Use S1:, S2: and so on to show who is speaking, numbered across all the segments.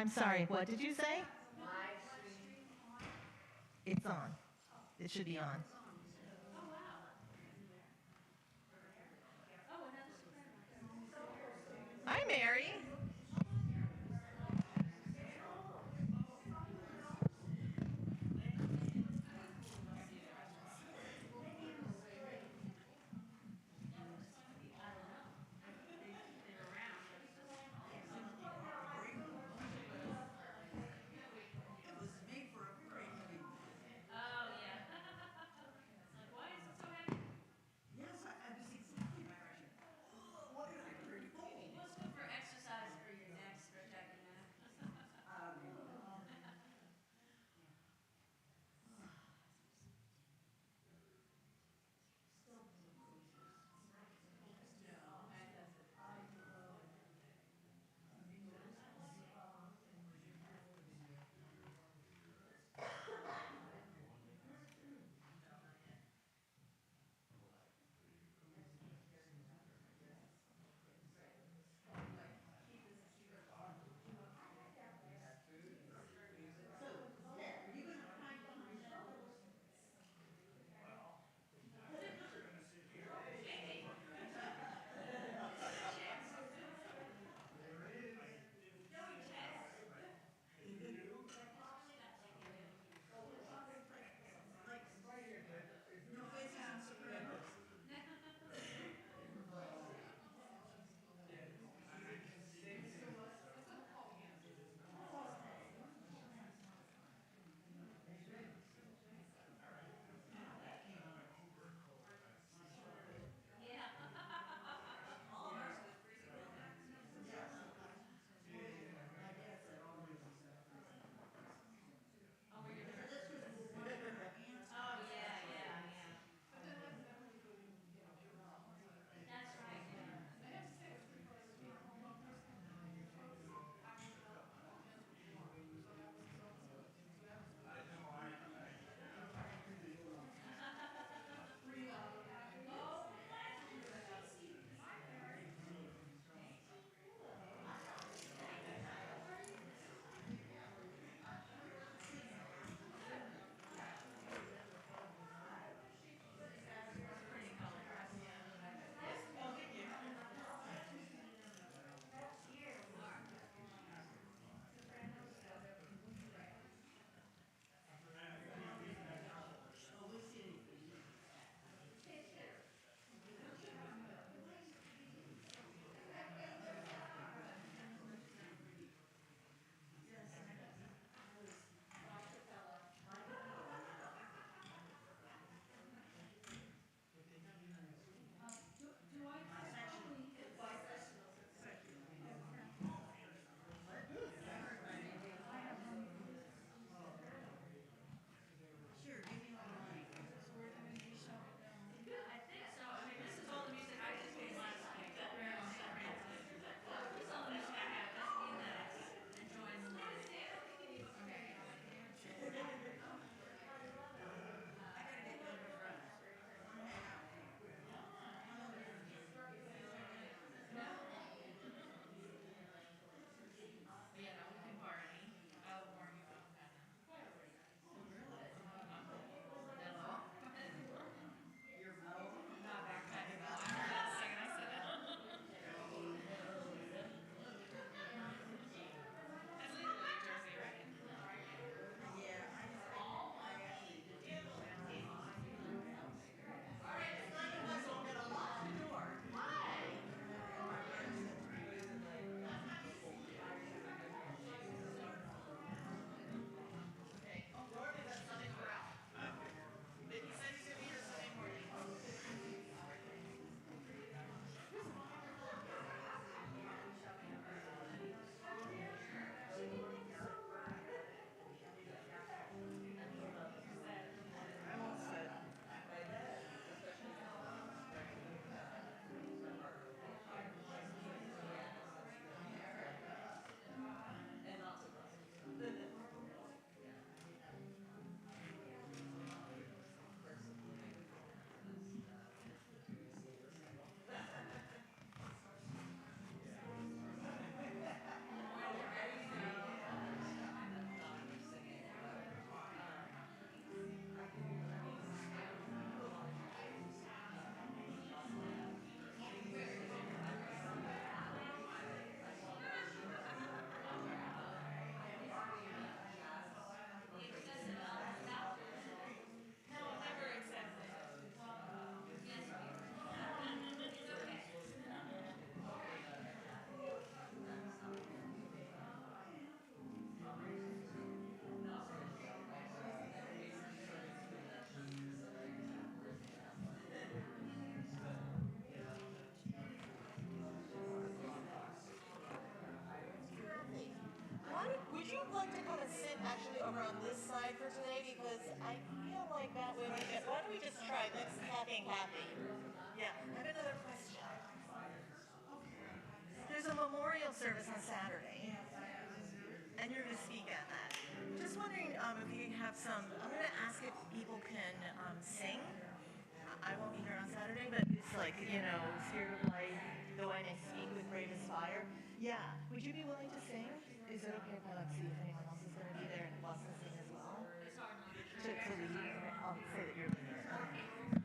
S1: I'm sorry, what did you say? It's on. It should be on. Hi, Mary. actually over on this side for today because I feel like that way we get. Why don't we just try this? Tapping happy. Yeah. I have another question. There's a memorial service on Saturday, and you're going to speak at that. Just wondering if you have some. I'm going to ask if people can sing. I won't be here on Saturday, but it's like, Spirit of Life, Though I May Speak with Bravest Fire. Yeah. Would you be willing to sing? Is it okay if I see if anyone else is going to be there and wants to sing as well? To lead. I'll say that you're leading.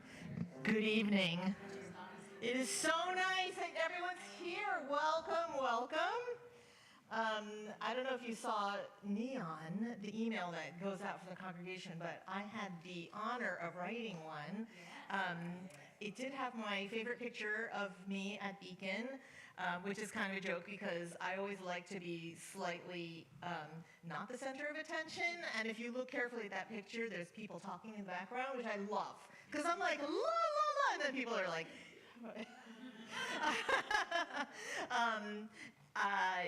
S1: Good evening. It is so nice that everyone's here. Welcome, welcome. I don't know if you saw Neon, the email that goes out from the congregation, but I had the honor of writing one. It did have my favorite picture of me at Beacon, which is kind of a joke because I always like to be slightly not the center of attention. And if you look carefully at that picture, there's people talking in the background, which I love. Because I'm like, la, la, la, and then people are like,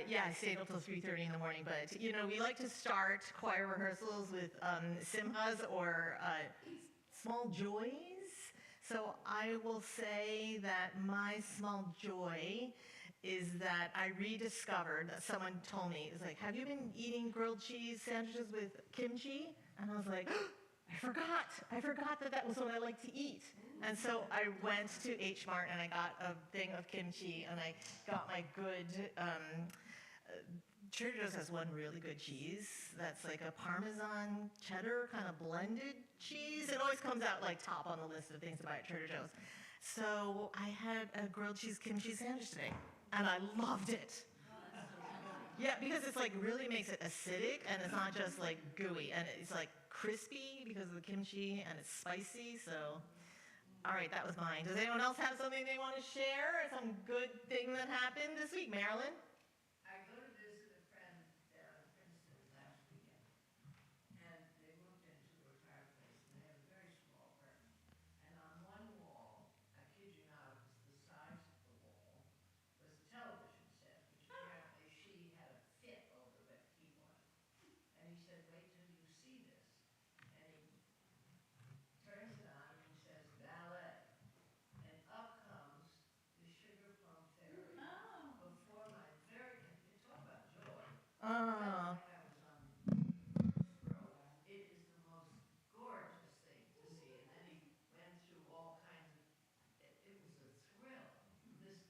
S1: yeah, I stayed up till 3:30 in the morning, but we like to start choir rehearsals with simhas or small joys. So I will say that my small joy is that I rediscovered that someone told me, it's like, have you been eating grilled cheese sandwiches with kimchi? And I was like, I forgot that was what I like to eat. And so I went to H Mart and I got a thing of kimchi and I got my good, Trader Joe's has one really good cheese that's like a Parmesan cheddar kind of blended cheese. It always comes out like top on the list of things to buy at Trader Joe's. So I had a grilled cheese kimchi sandwich today and I loved it. Yeah, because it's like really makes it acidic and it's not just like gooey and it's like crispy because of the kimchi and it's spicy. So, all right, that was mine. Does anyone else have something they want to share? Or some good thing that happened this week, Marilyn?
S2: I go to visit a friend down in Princeton last weekend, and they moved into a fireplace, and they have a very small apartment. And on one wall, I kid you not, it was the size of the wall, was a television set, which apparently she had a fit over that he wanted. And he said, wait till you see this. And he turns it on, and he says, ballet. And up comes the Sugar Plum Fairy before my very, talk about joy.
S1: Oh.
S2: Like I was on the first row. It is the most gorgeous thing to see. And then he went through all kinds of, it was a thrill. This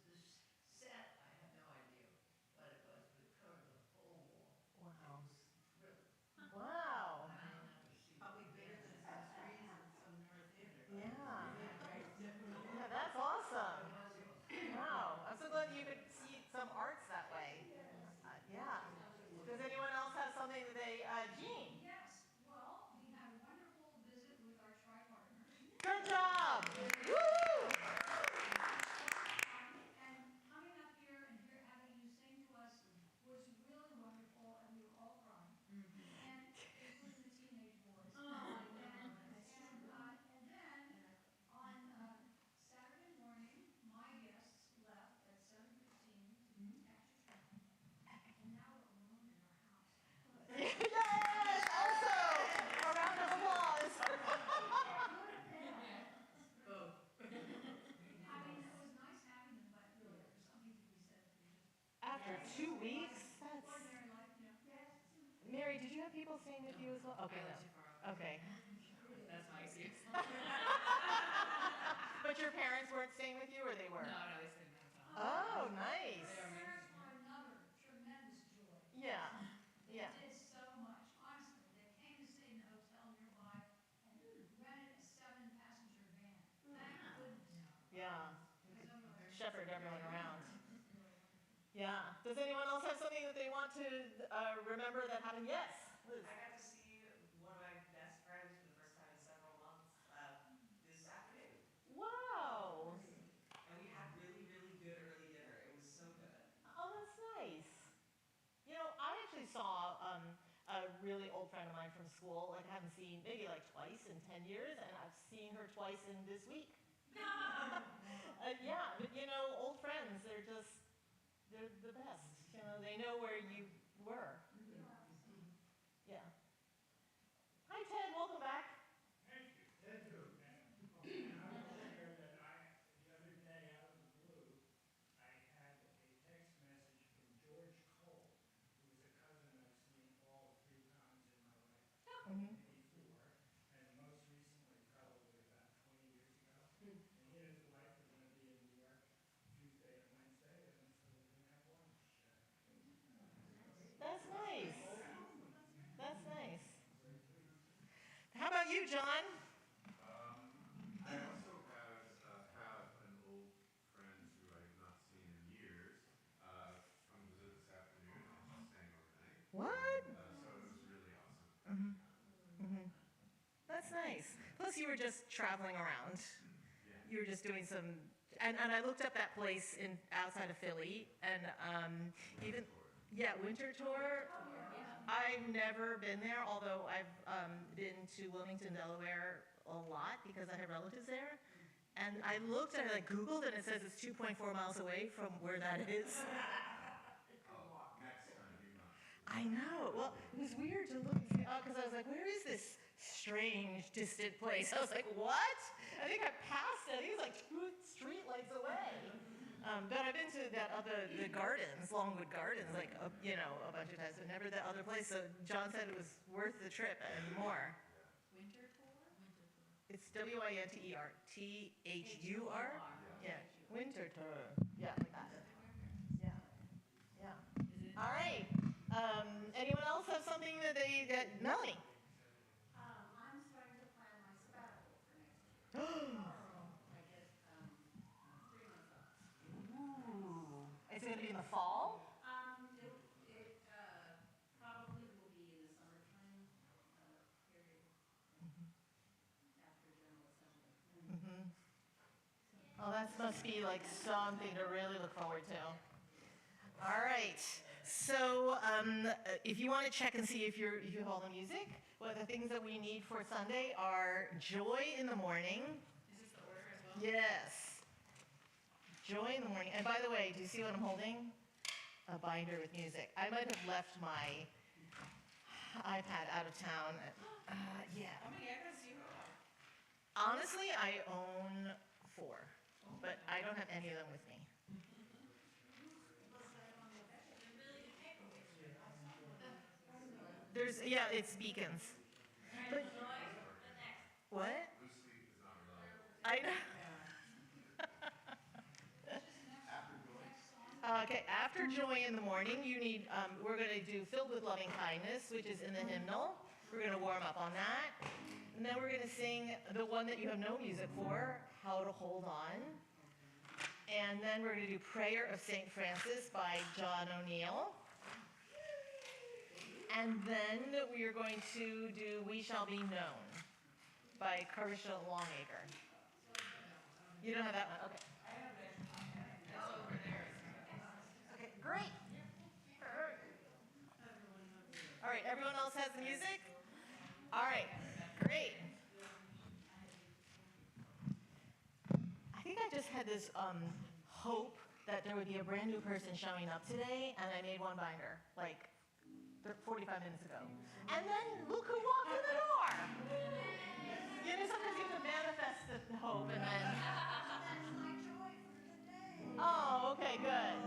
S2: set, I have no idea what it was, but it covered the whole wall.
S1: Wow.
S2: It was thrilling.
S1: Wow.
S2: I don't know if she
S3: Probably bigger than Sesame and some North Theater.
S1: Yeah. Yeah, that's awesome. Wow. I'm so glad you could see some arts that way. Yeah. Does anyone else have something that they, Jean?
S4: Yes, well, we had a wonderful visit with our tri-partners.
S1: Good job. Woo!
S4: And coming up here and having you sing to us was really wonderful, and we were all crying. And including the teenage boys. And then on Saturday morning, my guests left at 7:15 to catch a train. And now we're alone in our house.
S1: Yes! Also, a round of applause.
S4: I mean, it was nice having them, but really, there's something to be said for just
S1: After 2 weeks? That's...
S4: ordinary life,
S1: Mary, did you have people staying with you as well? Okay, no. Okay.
S5: That's my excuse.
S1: But your parents weren't staying with you, or they were?
S5: No, they stayed downtown.
S1: Oh, nice.
S4: Parents were another tremendous joy.
S1: Yeah. Yeah.
S4: They did so much, honestly. They came to stay in the hotel nearby and rented a 7-passenger van. Thank goodness.
S1: Yeah.
S4: So much.
S1: Shepherd everyone around. Yeah. Does anyone else have something that they want to remember that happened? Yes, Liz.
S6: I got to see one of my best friends for the first time in several months this afternoon.
S1: Wow.
S6: And we had really, really good early dinner. It was so good.
S1: Oh, that's nice. I actually saw a really old friend of mine from school. Like, I haven't seen maybe like twice in 10 years, and I've seen her twice in this week. Yeah, but old friends, they're the best. They know where you were. Yeah. Mhm.
S7: And most recently, probably about 20 years ago, and he and his wife were going to be in New York Tuesday and Wednesday, and so we're going to have lunch.
S1: That's nice. That's nice. How about you, John?
S8: I also have an old friend who I have not seen in years come visit this afternoon, and she's staying overnight.
S1: What?
S8: So it was really awesome.
S1: Mhm. Mhm. That's nice. Plus, you were just traveling around.
S8: Yeah.
S1: You were just doing some, and I looked up that place in outside of Philly, and even Winter Tour. I've never been there, although I've been to Wilmington, Delaware a lot because I have relatives there. And I looked and I Googled, and it says it's 2.4 miles away from where that is.
S8: Oh, next time you must.
S1: I know. Well, it was weird to look and see, because I was like, where is this strange, distant place? I was like, what? I think I passed it. I think it was like 2 streetlights away. But I've been to the gardens, Longwood Gardens, like, a bunch of times, but never that other place. So John said it was worth the trip and more.
S3: Winter tour?
S1: It's WINTER, yeah, Winter Tour. Yeah, like that. Yeah, yeah. All right. Anyone else have something that Melanie?
S4: I'm starting to plan my sabbatical for next year. I get 3 months off.
S1: Ooh. It's going to be in the fall?
S4: It probably will be in the summertime period after General Assembly.
S1: Mm-hmm. Oh, that must be like something to really look forward to. All right. So, if you want to check and see if you have all the music, well, the things that we need for Sunday are Joy in the Morning.
S5: Is this the order as well?
S1: Yes. Joy in the Morning. And by the way, do you see what I'm holding? A binder with music. I might have left my iPad out of town. Yeah.
S5: How many iPads do you have?
S1: Honestly, I own 4, but I don't have any of them with me. It's beacons. But, what?
S8: Whose sleep is not reliable.
S1: I know. Okay, after Joy in the Morning, you need, we're going to do Filled with Loving Kindness, which is in the hymnal. We're going to warm up on that. And then we're going to sing the one that you have no music for, How to Hold On. And then we're going to do Prayer of St. Francis by John O'Neill. And then we are going to do We Shall Be Known by Carisha Longacre. You don't have that one? Okay.
S5: It's over there.
S1: Okay, great. All right, everyone else has the music? All right, great. I think I just had this hope that there would be a brand new person showing up today, and I made one binder, like 45 minutes ago. And then look who walked in the door. You know, sometimes you have to manifest the hope, and then...
S4: That's my joy for today.
S1: Oh, okay, good.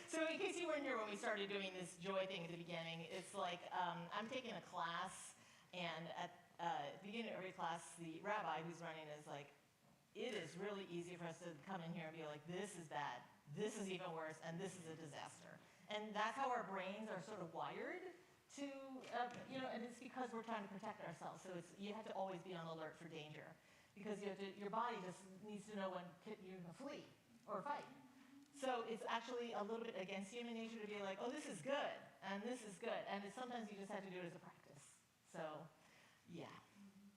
S1: So in case you weren't here when we started doing this joy thing at the beginning, it's like I'm taking a class, and at the beginning of every class, the rabbi who's running is like, it is really easy for us to come in here and be like, this is bad, this is even worse, and this is a disaster. And that's how our brains are sort of wired to, and it's because we're trying to protect ourselves. So you have to always be on alert for danger, because your body just needs to know when you're going to flee or fight. So it's actually a little bit against human nature to be like, oh, this is good, and this is good. And sometimes you just have to do it as a practice. So, yeah.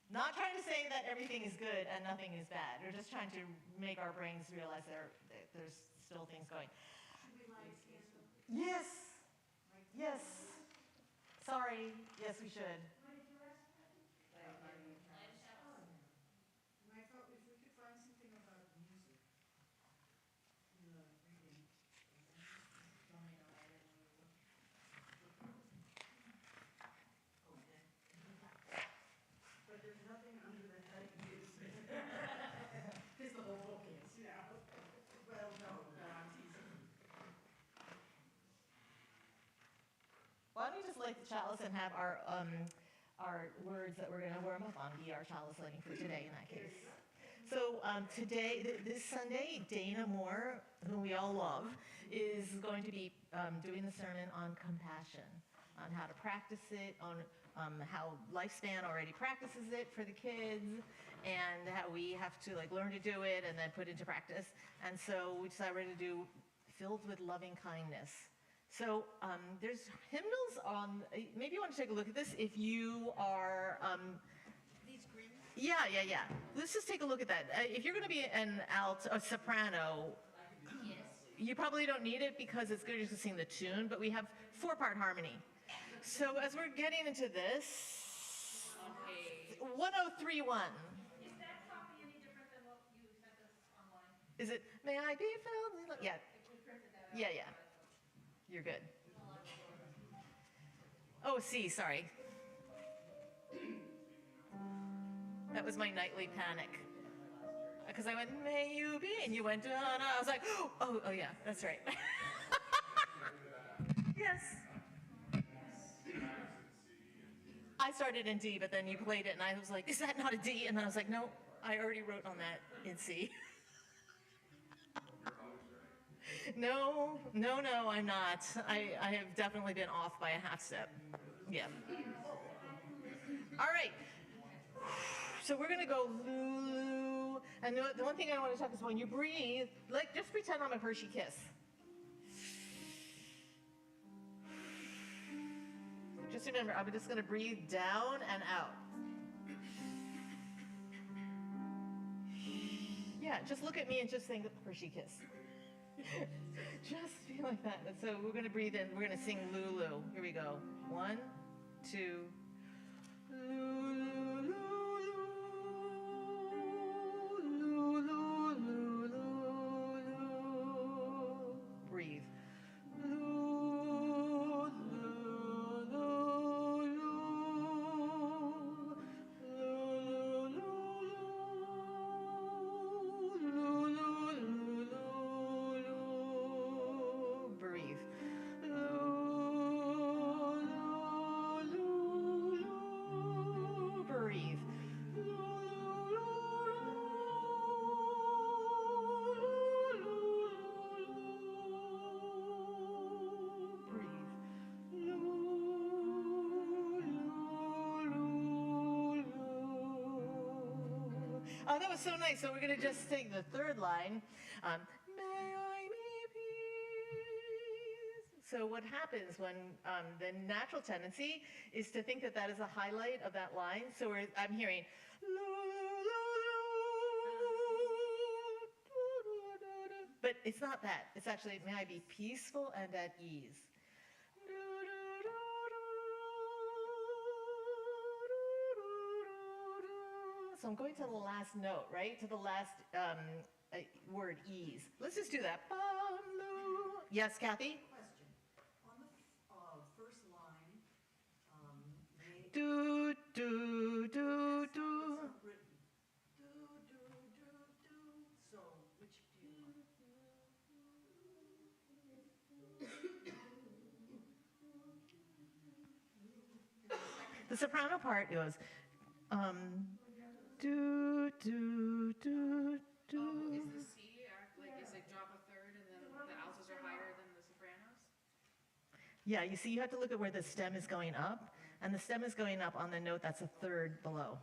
S1: Not trying to say that everything is good and nothing is bad. We're just trying to make our brains realize there's still things going.
S4: Should we light a candle?
S1: Yes. Yes. Sorry. Yes, we should.
S4: What did you ask, Patty?
S3: I thought if we could find something about music in the reading, tell me how I don't know what. But there's nothing under the head music. Because the whole book is, Well, no, I'm teasing.
S1: Why don't we we just light the chalice and have our words that we're going to warm up on be our chalice lighting for today in that case. So today, this Sunday, Dana Moore, whom we all love, is going to be doing the sermon on compassion, on how to practice it, on how Lifespan already practices it for the kids, and how we have to like learn to do it and then put into practice. And so we decided to do Filled with Loving Kindness. So there's hymnals on, maybe you want to take a look at this if you are,
S3: These green?
S1: yeah. Let's just take a look at that. If you're going to be an a soprano, you probably don't need it because it's good just to sing the tune, but we have 4-part harmony. So as we're getting into this, 1031.
S4: Is that copy any different than what you sent us online?
S1: Is it, may I be filled with love? Yeah,
S4: If we printed that out?
S1: yeah. You're good. Oh, C, sorry. That was my nightly panic. Because I went, may you be, and you went, I was like, oh yeah, that's right. Yes. I started in D, but then you played it, and I was like, is that not a D? And then I was like, no, I already wrote on that in C. No, I'm not. I have definitely been off by a half step. Yeah. All right. So we're gonna go Lulu. And the one thing I want to talk is when you breathe, like just pretend I'm a Hershey Kiss. Just remember, I'm just gonna breathe down and out. Yeah, just look at me and just think Hershey Kiss. Just feel like that. And so we're gonna breathe in. We're gonna sing Lulu. Here we go. 1, 2. Lulu. Breathe. Breathe. Breathe. Oh, that was so nice. So we're going to just sing the third line. May I be peace. So what happens when the natural tendency is to think that that is a highlight of that line. So I'm hearing, but it's not that. It's actually, may I be peaceful and at ease. So I'm going to the last note, right? To the last word, ease. Let's just do that. Yes, Kathy?
S3: Question. On the first line,
S1: Do, do, do, do.
S3: it's not written. Do. So, which do you want?
S1: The soprano part goes, do, do, do, do.
S5: Is the C, is it drop a third and then the altos are higher than the sopranos?
S1: Yeah, you see, you have to look at where the stem is going up, and the stem is going up on the note that's a third below.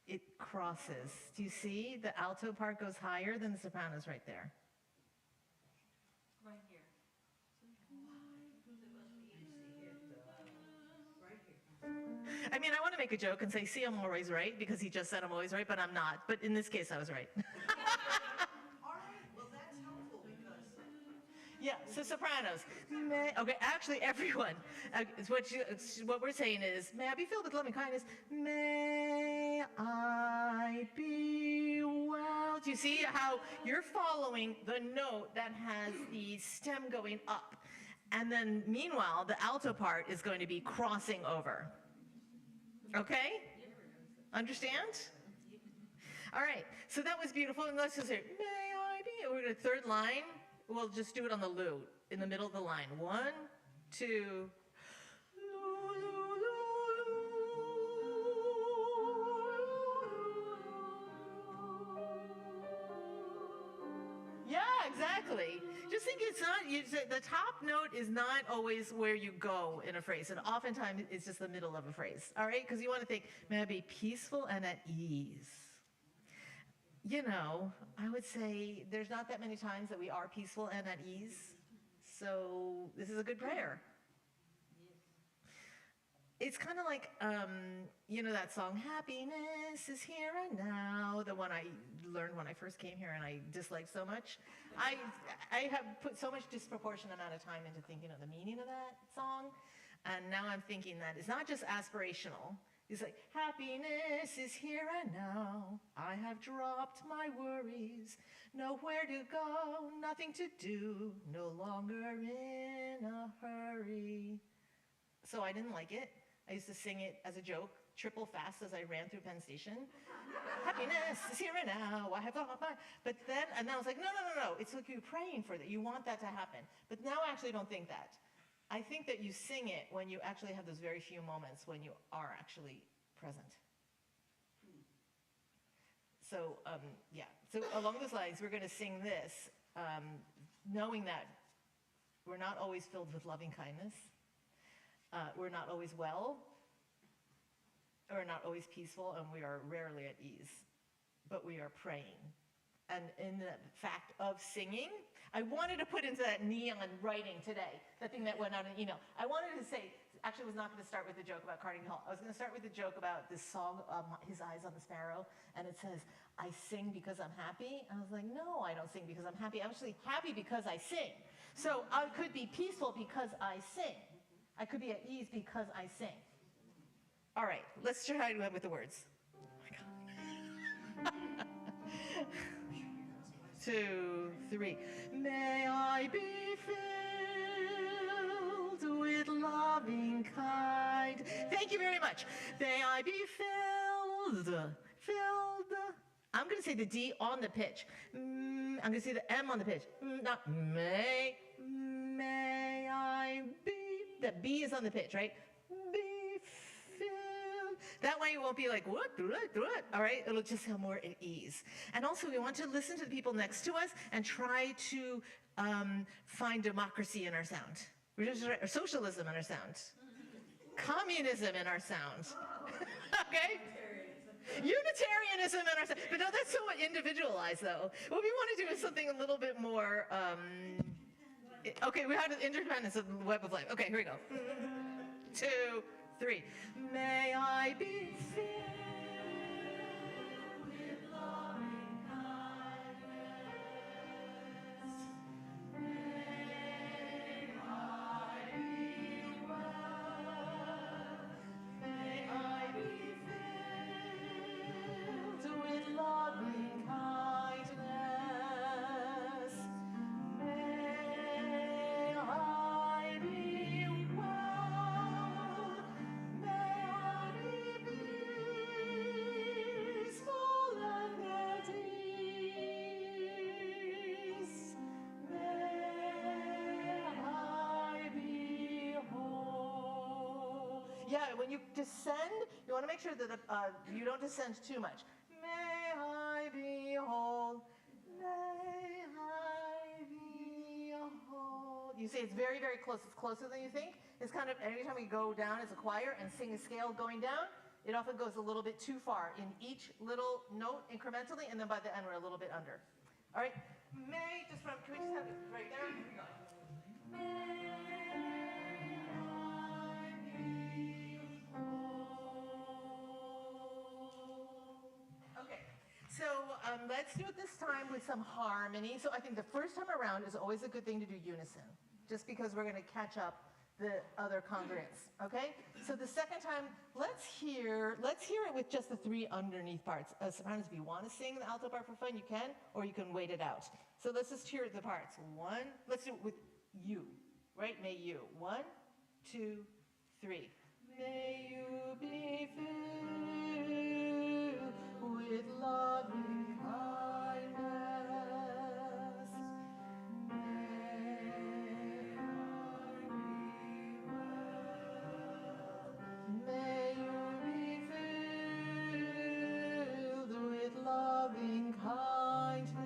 S1: It crosses. Do you see? The alto part goes higher than the sopranos right there.
S3: Right here. Right here.
S1: I mean, I want to make a joke and say, see, I'm always right, because he just said I'm always right, but I'm not. But in this case, I was right.
S3: All right, well, that's helpful because
S1: Yeah, so sopranos. Okay, actually, everyone. What we're saying is, may I be filled with loving kindness. May I be well. Do you see how you're following the note that has the stem going up? And then, meanwhile, the alto part is going to be crossing over. Okay? Understand? All right, so that was beautiful. And let's just say, may I be. We're going to third line. We'll just do it on the lute in the middle of the line. 1, 2. Exactly. Just think it's not, the top note is not always where you go in a phrase, and oftentimes it's just the middle of a phrase, all right? Because you want to think, may I be peaceful and at ease. You know, I would say there's not that many times that we are peaceful and at ease, so this is a good prayer. It's kind of like, you know that song, Happiness is Here and Now, the one I learned when I first came here and I disliked so much. I have put so much disproportionate amount of time into thinking of the meaning of that song, and now I'm thinking that it's not just aspirational. It's like, happiness is here and now, I have dropped my worries, nowhere to go, nothing to do, no longer in a hurry. So I didn't like it. I used to sing it as a joke, triple fast as I ran through Penn Station. Happiness is here and now, I have got my, but then, and then I was like, no, it's like you're praying for that, you want that to happen. But now I actually don't think that. I think that you sing it when you actually have those very few moments when you are actually present. So, yeah, so along those lines, we're gonna sing this, knowing that we're not always filled with loving kindness. We're not always well, we're not always peaceful, and we are rarely at ease, but we are praying. And in the fact of singing, I wanted to put into that neon writing today, the thing that went out in email. I wanted to say, actually I was not going to start with the joke about Carnegie Hall. I was going to start with the joke about this song, His Eyes on the Sparrow, and it says, I sing because I'm happy. And I was like, no, I don't sing because I'm happy. I'm actually happy because I sing. So I could be peaceful because I sing. I could be at ease because I sing. All right, let's try to with the words. Oh my God. 2, 3. May I be filled with loving kind. Thank you very much. May I be filled. I'm going to say the D on the pitch. I'm going to say the M on the pitch. Not may I be. The B is on the pitch, right? Be filled. That way it won't be like, what? All right? It'll just have more at ease. And also we want to listen to the people next to us and try to find democracy in our sound. Or socialism in our sound. Communism in our sound. Okay? Unitarianism in our sound. But no, that's so individualized though. What we want to do is something a little bit more, okay, we have interdependence of the web of life. Okay, here we go. 2, 3. May I be filled with loving kindness. May I be well. May I be filled with loving kindness. May I be well. May I be peaceful and at ease. May I be whole. Yeah, when you descend, you want to make sure that you don't descend too much. May I be whole. May I be whole. You see, it's very, very close. It's closer than you think. It's kind of, anytime we go down as a choir and sing a scale going down, it often goes a little bit too far in each little note incrementally, and then by the end we're a little bit under. All right, may, just from, can we just have it right there? Here we go. May I be whole. Okay, so let's do it this time with some harmony. So I think the first time around is always a good thing to do unison, just because we're going to catch up the other congruence, okay? So the second time, let's hear it with just the 3 underneath parts. Sopranos, if you want to sing the alto part for fun, you can, or you can wait it out. So let's just hear the parts. 1, let's do it with you, right? May you. 1, 2, 3. May you be filled with loving kindness. May you be filled with loving kindness.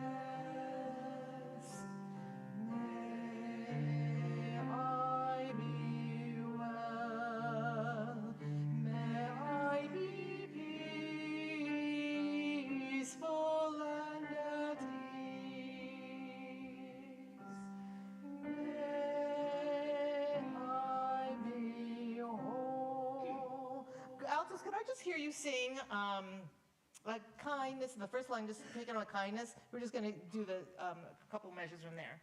S1: just hear you sing kindness. The first line, just pick it on kindness. We're just going to do the couple measures from there.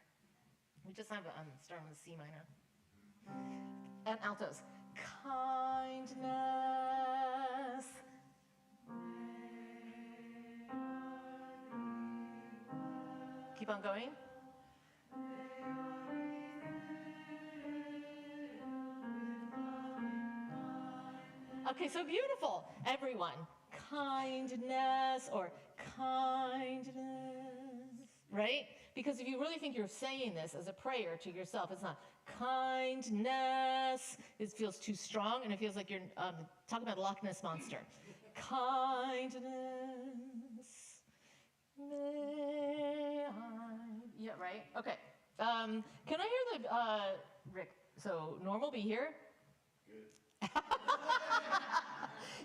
S1: We just have starting with C minor. And altos. Kindness. Keep on going. Okay, so beautiful. Everyone. Kindness or kindness, right? Because if you really think you're saying this as a prayer to yourself, it's not. Kindness, it feels too strong, and it feels like you're talking about Loch Ness Monster. Kindness, may I... Yeah, right? Okay. Can I hear the, Rick, so normal, be here? Good.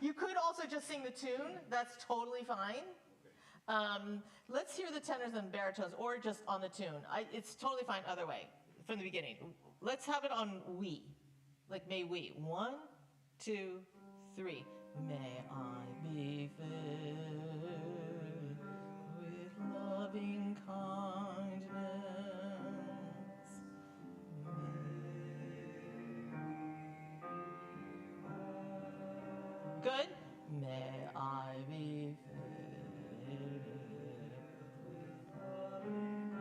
S1: You could also just sing the tune. That's totally fine. Let's hear the tenors and baritones, or just on the tune. It's totally fine other way, from the beginning. Let's have it on we, like may we. 1, 2, 3. May I be filled with loving kindness. Good. May I be filled with loving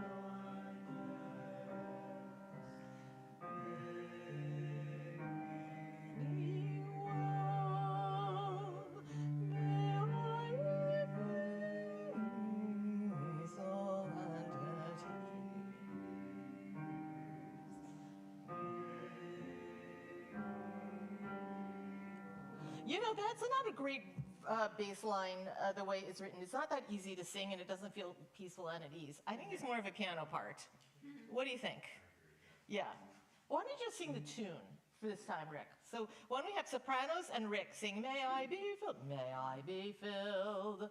S1: You know, that's not a great bass line the way it's written. It's not that easy to sing, and it doesn't feel peaceful and at ease. I think it's more of a piano part. What do you think? Yeah. Why don't you just sing the tune for this time, Rick? So why don't we have sopranos and Rick sing, may I be filled, may I be filled.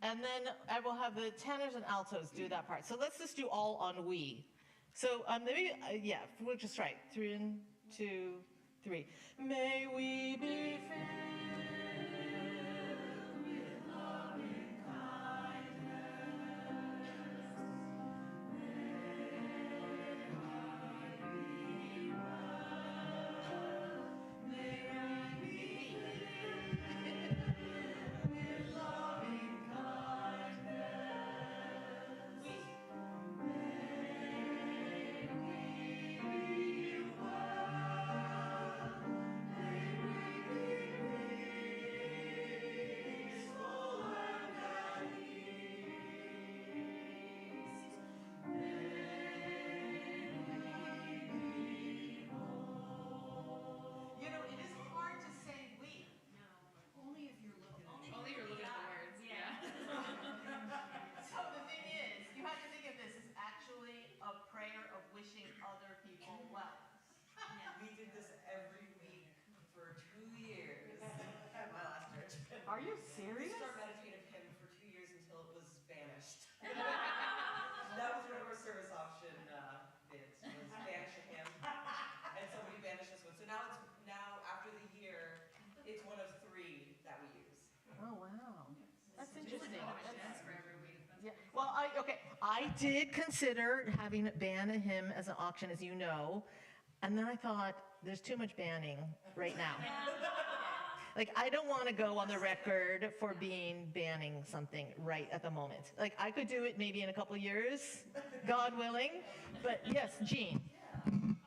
S1: And then I will have the tenors and altos do that part. So let's just do all on we. So maybe, yeah, we'll just try it. 3, 2, 3. May we be filled. Are you serious?
S6: We started meditating of him for 2 years until it was banished. That was one of our service option bids, was banish a hymn. And somebody banished this one. So now after the year, it's one of 3 that we use.
S1: Oh, wow. That's interesting.
S5: For every week.
S1: Yeah. Well, I did consider having ban a hymn as an auction, as you know, and then I thought, there's too much banning right now. Like, I don't want to go on the record for banning something right at the moment. Like, I could do it maybe in a couple of years, God willing. But yes, Jean.
S4: I would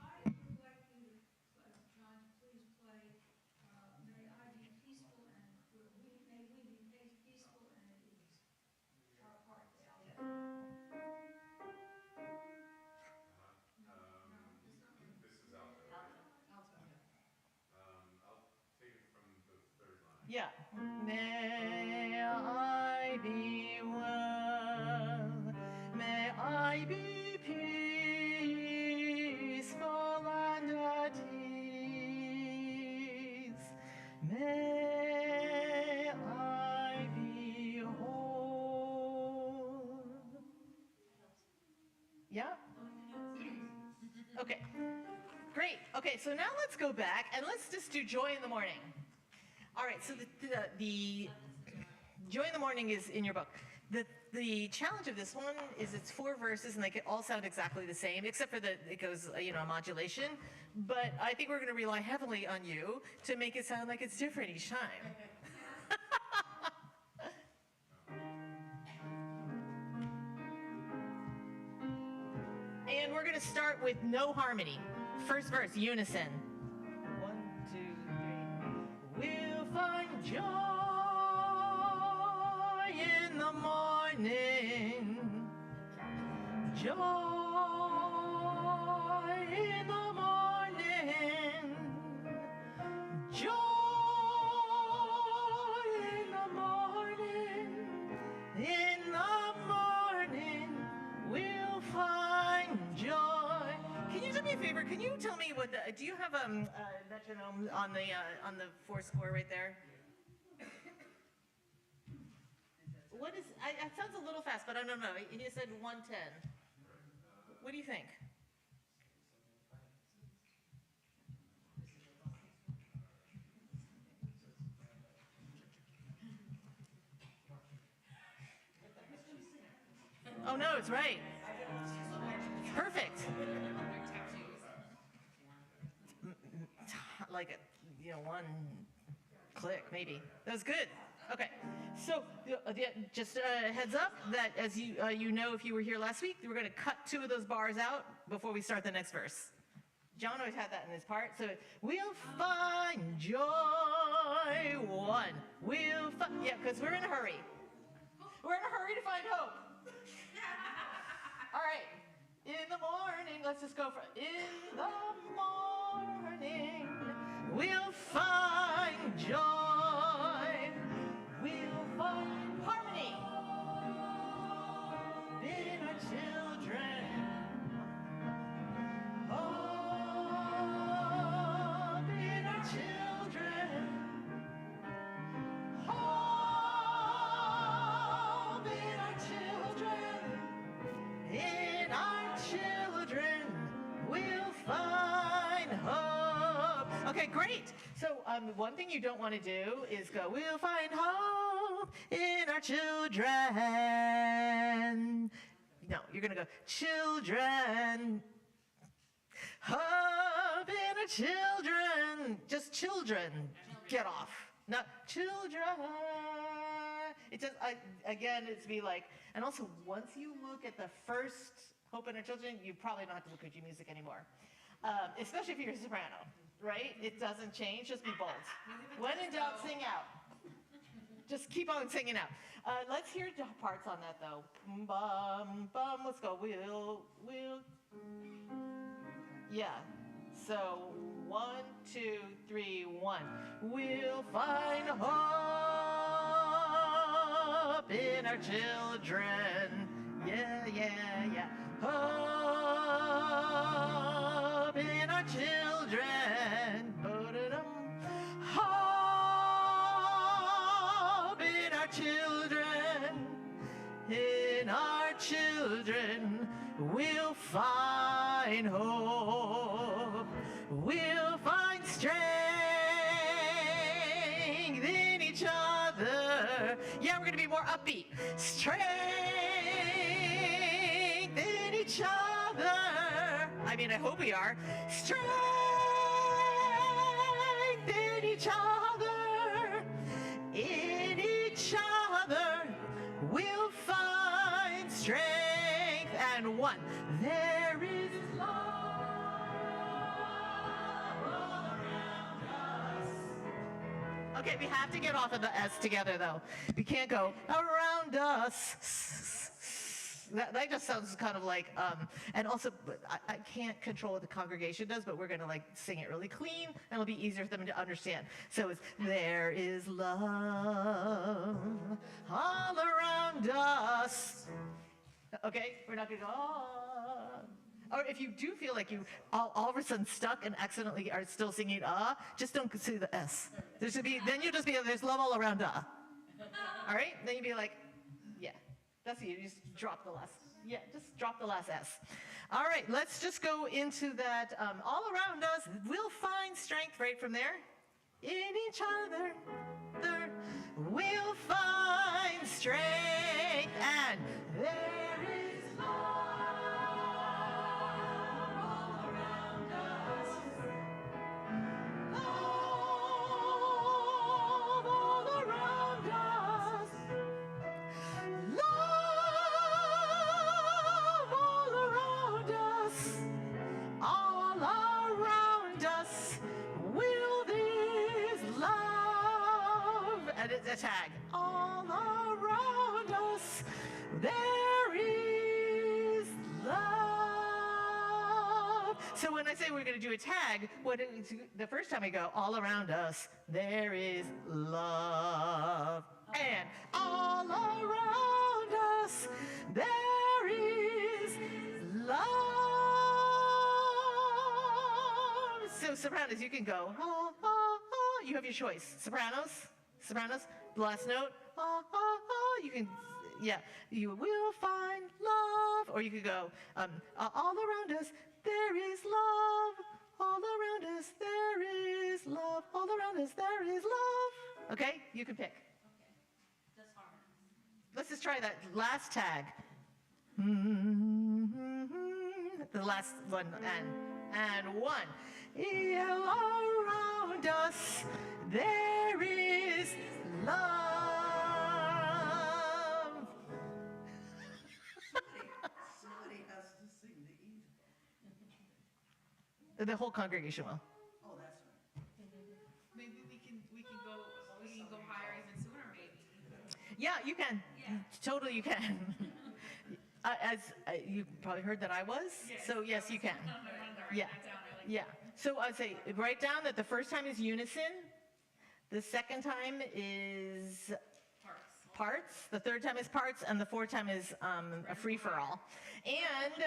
S4: like you, John, to please play May I Be Peaceful and May We Be Peaceful and at Ease. Our part.
S8: This is alto. I'll take it from the 3rd line.
S1: Yeah. May I be well, may I be peaceful and at ease, may I be whole. Yeah? Okay. Great. Okay, so now let's go back and let's just do Joy in the Morning. All right, so the Joy in the Morning is in your book. The challenge of this one is it's 4 verses and they can all sound exactly the same, except for it goes, modulation. But I think we're going to rely heavily on you to make it sound like it's different each time. And we're going to start with no harmony. First verse, unison. 1, 2, 3. We'll find joy in the morning. Joy in the morning. Joy in the morning. In the morning, we'll find joy. Can you do me a favor? Can you tell me what do you have a metronome on the 4 score right there? What is? It sounds a little fast, but I don't know. He said 110. What do you think? Oh no, it's right. Perfect. Like one click maybe. That was good. Okay, so just a heads up that as you know, if you were here last week, we're going to cut 2 of those bars out before we start the next verse. John always had that in his part. So we'll find joy. 1. We'll find, because we're in a hurry. We're in a hurry to find hope. All right. In the morning, let's just go for in the morning, we'll find joy. We'll find harmony in our children. Oh, in our children. Oh, in our children. In our children, we'll find hope. Okay, great. So one thing you don't want to do is go, we'll find hope in our children. No, you're going to go, children. Hope in our children. Just children. Get off. Not children. It just, again, it's be like, and also once you look at the first Hope in Our Children, you probably don't have to look at your music anymore. Especially if you're a soprano, right? It doesn't change, just be bold. When in doubt, sing out. Just keep on singing out. Let's hear parts on that though. Bum, bum, let's go. We'll, yeah. So 1, 2, 3, 1. We'll find hope in our children. Yeah, yeah, yeah. Hope in our children. Hope in our children. In our children, we'll find hope. We'll find strength in each other. Yeah, we're going to be more upbeat. Strength in each other. I mean, I hope we are. Strength in each other. In each other, we'll find strength. And 1. There is love all around us. Okay, we have to get off of the S together, though. We can't go around us. That just sounds kind of like, and also, I can't control what the congregation does, but we're going to like sing it really clean, and it'll be easier for them to understand. So it's, there is love all around us. Okay, we're not going to go, oh. Or if you do feel like you all of a sudden stuck and accidentally are still singing just don't see the S. There should be, then you'll just be, there's love all around All right, then you'd be like, yeah, that's you just drop the last, just drop the last S. All right, let's just go into that, all around us, we'll find strength right from there. in each other, we'll find strength, and there is love all around us. Love all around us. Love all around us. All around us. Will this love, and it's a tag. All around us. There is love. So when I say we're going to do a tag, the first time we go, all around us, there is love. And all around us, there is love. So sopranos, you can go, ah, ah, ah. You have your choice. Sopranos, the last note, ah, ah, ah. You can, yeah, you will find love. Or you could go, all around us, there is love. All around us, there is love. All around us, there is love. Okay, you can pick.
S5: Just harmonize.
S1: Let's just try that last tag. The last one, and one. All around us, there is love.
S2: Somebody has to sing the interval.
S1: The whole congregation will.
S2: Oh, that's right.
S5: Maybe we can go higher even sooner, maybe.
S1: Yeah, you can.
S5: Yeah.
S1: Totally, you can. As you probably heard that I was, so yes, you can. Yeah. Yeah. So I'd say write down that the first time is unison, the second time is parts, the third time is parts, and the fourth time is a free-for-all. And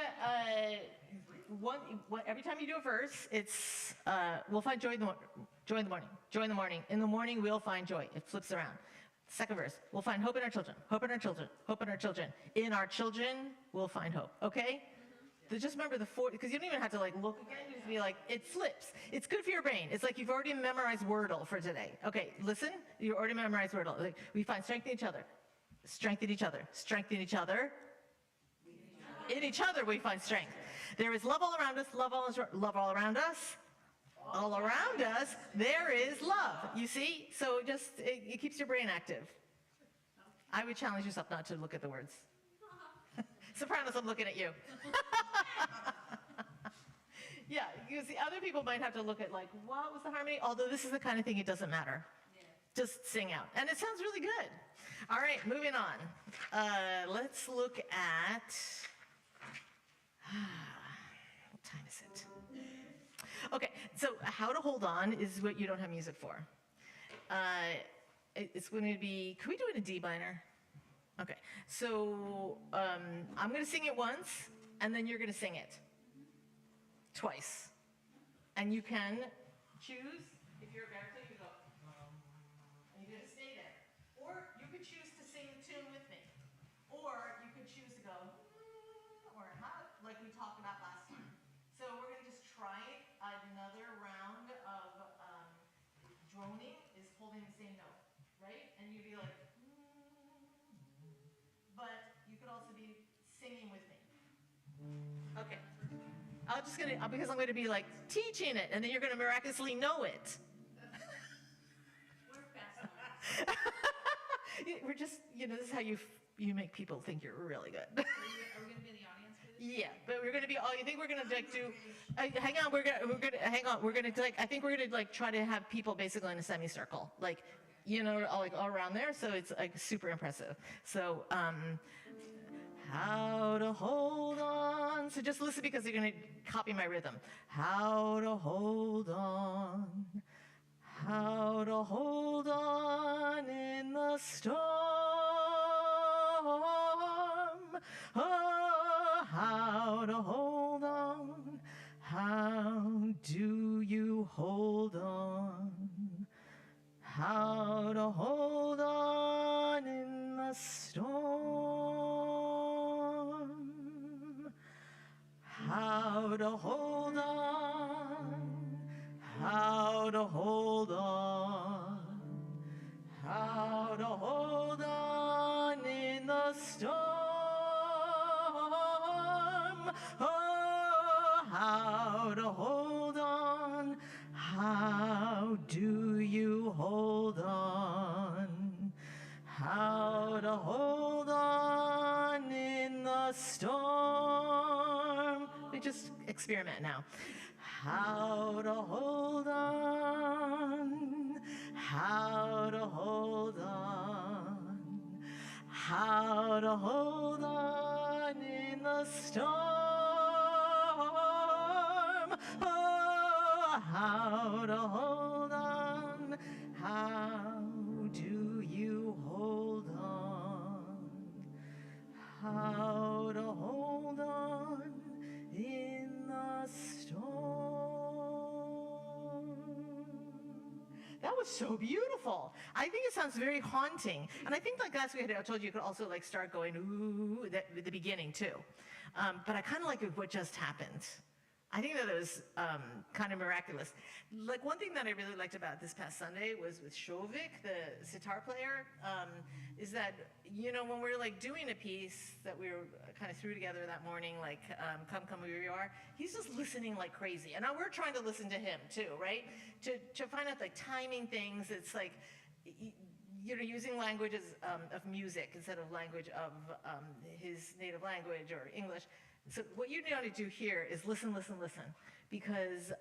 S1: every time you do a verse, it's we'll find joy in the morning. Joy in the morning. In the morning, we'll find joy. It flips around. Second verse, we'll find hope in our children. Hope in our children. Hope in our children. In our children, we'll find hope. Okay? Just remember the four, because you don't even have to like look again. You just be like, it flips. It's good for your brain. It's like you've already memorized Wordle for today. Okay, listen. You already memorized Wordle. Like, we find strength in each other. Strength in each other. Strength in each other. In each other, we find strength. There is love all around us. Love all around us. All around us, there is love. You see? So it keeps your brain active. I would challenge yourself not to look at the words. Sopranos, I'm looking at you. Yeah, because the other people might have to look at like, what was the harmony? Although this is the kind of thing, it doesn't matter. Just sing out. And it sounds really good. All right, moving on. Let's look at, what time is it? Okay, so how to hold on is what you don't have music for. It's going to be, can we do it in D minor? Okay, so I'm going to sing it once, and then you're going to sing it twice. And you can choose, if you're a baritone, you go, and you're going to stay there. Or you could choose to sing the tune with me. Or you could choose to go, or like we talked about last time. So we're going to just try another round of droning is holding the same note, right? And you'd be like, but you could also be singing with me. Okay. Because I'm going to be like teaching it, and then you're going to miraculously know it.
S5: We're fast learners.
S1: We're just, this is how you make people think you're really good.
S5: Are we going to be in the audience for this?
S1: Yeah, but we're going to be all, you think we're going to like do, hang on, we're going to like, I think we're going to like try to have people basically in a semicircle, like, all around there, so it's like super impressive. So, how to hold on. So just listen because you're going to copy my rhythm. How to hold on. How to hold on in the storm. Oh, how to hold on. How do you hold on? How to hold on in the storm. How to hold on. How to hold on. me just experiment now. How to hold on, how to hold on, how to hold on in the storm. Oh, how to hold on, how do you hold on? How to hold on in the storm. That was so beautiful. I think it sounds very haunting. And I think like last week I told you could also like start going ooh at the beginning too. But I kind of like what just happened. I think that it was kind of miraculous. Like one thing that I really liked about this past Sunday was with Shovik, the sitar player, is that, you know, when we're like doing a piece that we were kind of threw together that morning, like Come Come Where You Are, he's just listening like crazy. And now we're trying to listen to him too, right? To find out like timing things, it's like, you know, using languages of music instead of language of his native language or English. So what you need to do here is listen, listen, listen, because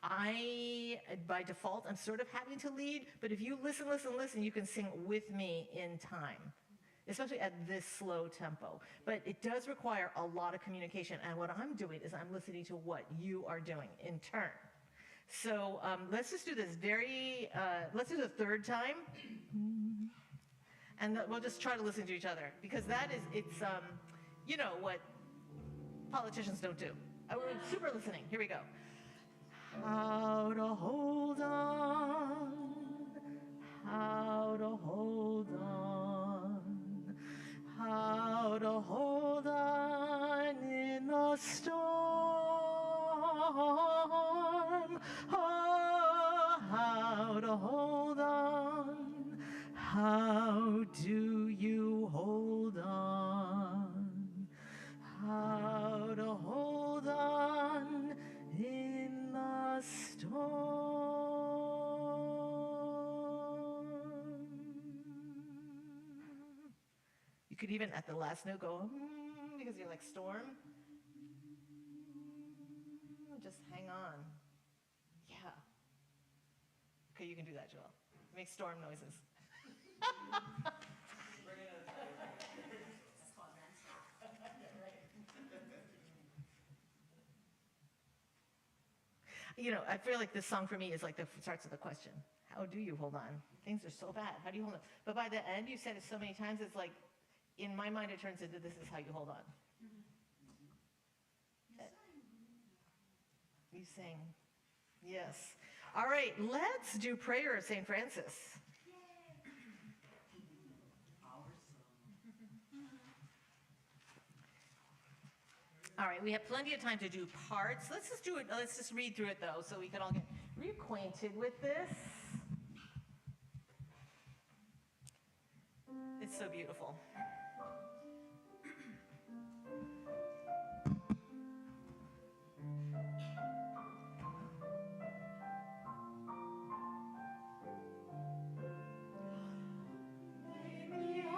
S1: I, by default, I'm sort of having to lead, but if you listen, listen, listen, you can sing with me in time, especially at this slow tempo. But it does require a lot of communication, and what I'm doing is I'm listening to what you are doing in turn. So let's just do this let's do the third time, and we'll just try to listen to each other, because that is, it's, you know, what politicians don't do. We're super listening. Here we go. How to hold on, how to hold on, how to hold on in the storm. Oh, how to hold on, how do you hold on? How to hold on in the storm. You could even at the last note go, because you're like storm. Just hang on. Yeah. Okay, you can do that, Joel. Make storm noises. You know, I feel like this song for me is like the starts with a question. How do you hold on? Things are so bad. How do you hold on? But by the end, you said it so many times, it's like, in my mind, it turns into this is how you hold on. You sing. Yes. All right, let's do Prayer of St. Francis. All right, we have plenty of time to do parts. Let's just do it. Let's just read through it though, so we can all get reacquainted with this. It's so beautiful. Your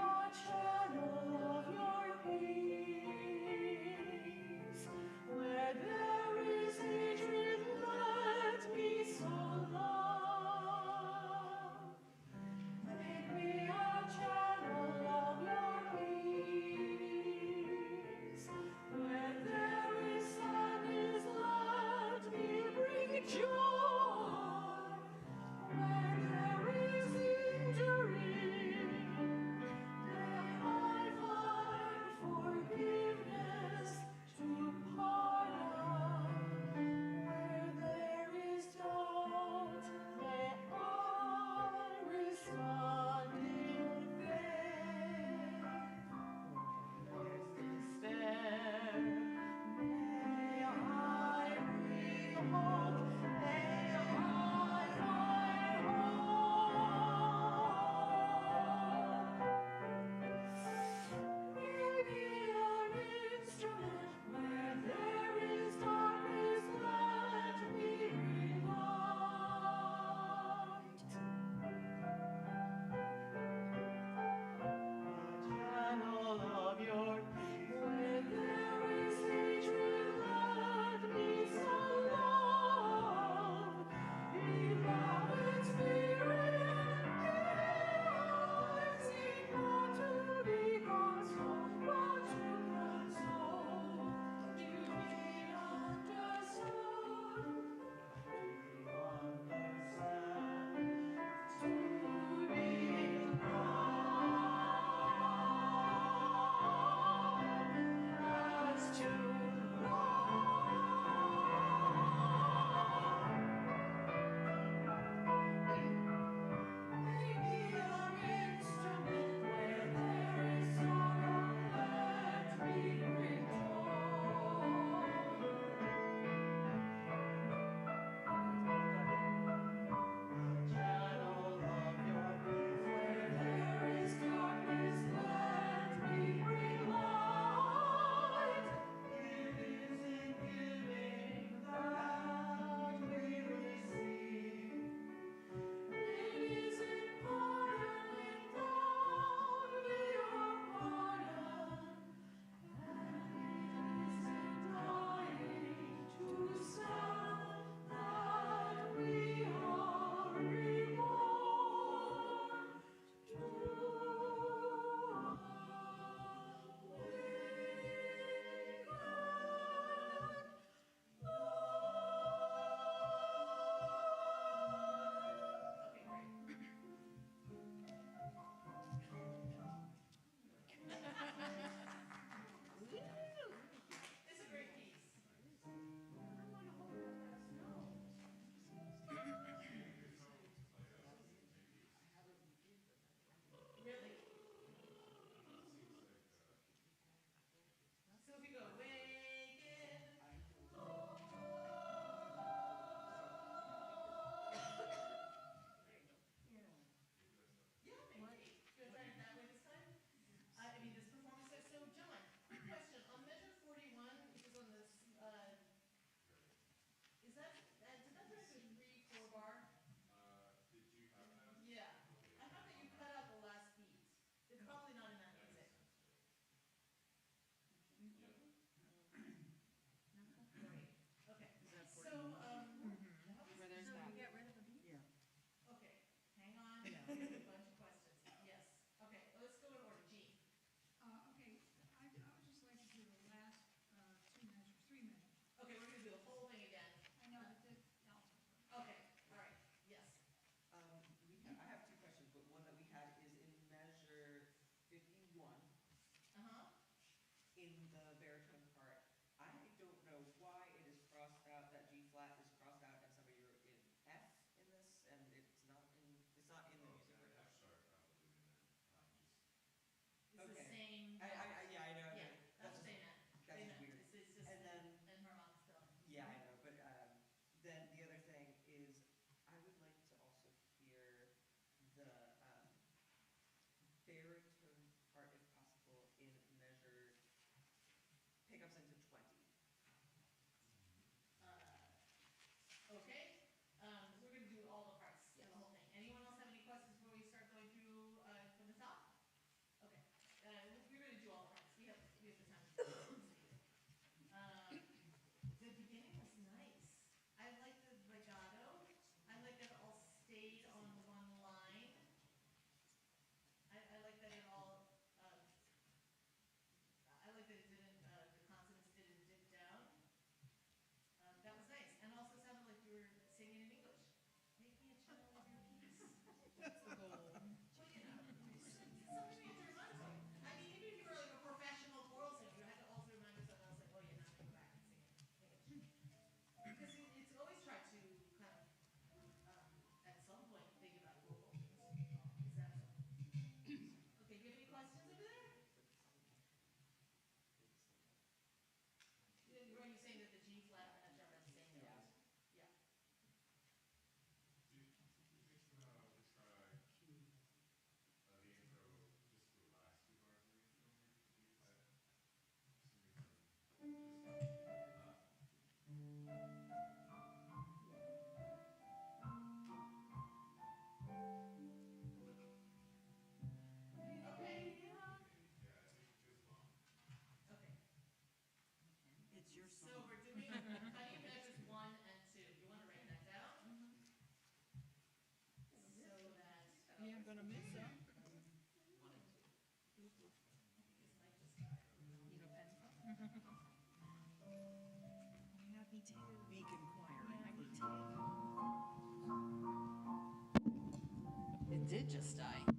S1: did just die. Okay.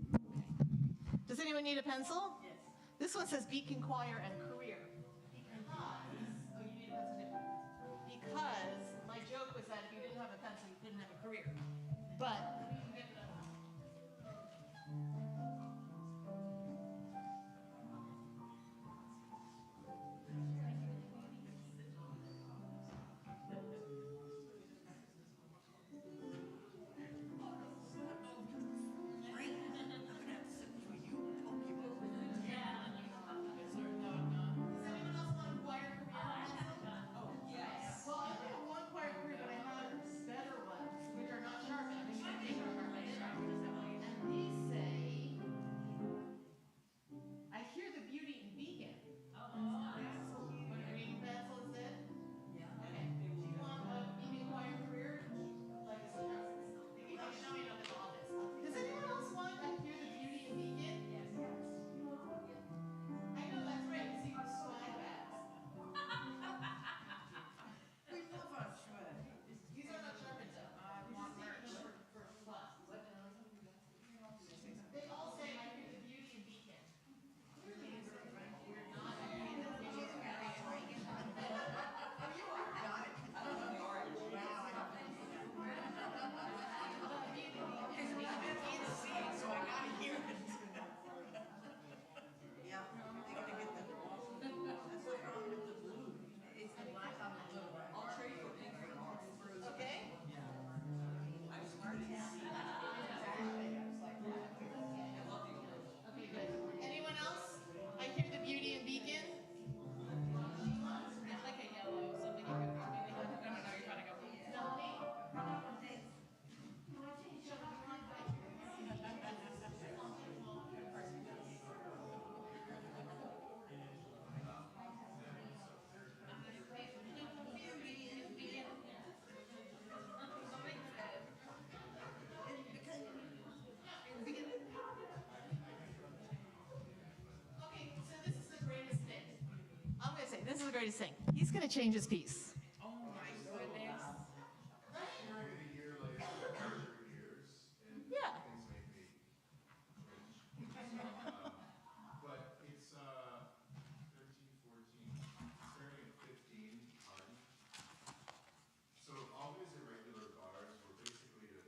S1: Does anyone need a pencil?
S3: Yes.
S1: This one says Beacon Choir and Career. Because, oh, you need a pencil too. Because my joke was that if you didn't have a pencil, you couldn't have a career. But we can get it up. Does anyone else want a choir career?
S6: Oh, yes.
S1: Well, I only have one choir career, but I have better ones, which are not sharpened. I think they're sharpened. And these say, I hear the beauty in Beacon. Are you reading pencil instead?
S3: Yeah.
S1: Okay. Do you want a Beacon choir career? Like a you know me in the office. Does anyone else want I hear the beauty in Beacon? Yes. I know that's right. So you can swag bags.
S3: We love our swag.
S1: These are not sharpened though. I want merch for class. They all say I hear the beauty in Beacon. Clearly, you're not. Oh, you are.
S6: Got it. I don't know the orange.
S1: It's C, so I gotta hear it.
S3: Yeah, they're gonna get the, that's the problem with the blue. It's the black on the blue.
S6: I'll trade for pink for orange.
S1: Okay?
S6: I'm smart and see. I love the orange.
S1: Okay, good. Anyone else? I hear the beauty in Beacon.
S5: It's like a yellow, something you could maybe. No, you're trying to go.
S1: Melanie? Okay, so this is the greatest thing. I'm gonna say, this is the greatest thing. He's gonna change his piece.
S5: Oh my goodness.
S8: Maybe a year later, after years, and
S1: Yeah.
S8: things may be changed. But it's 13, 14, starting at 15 on. So all these irregular bars were basically to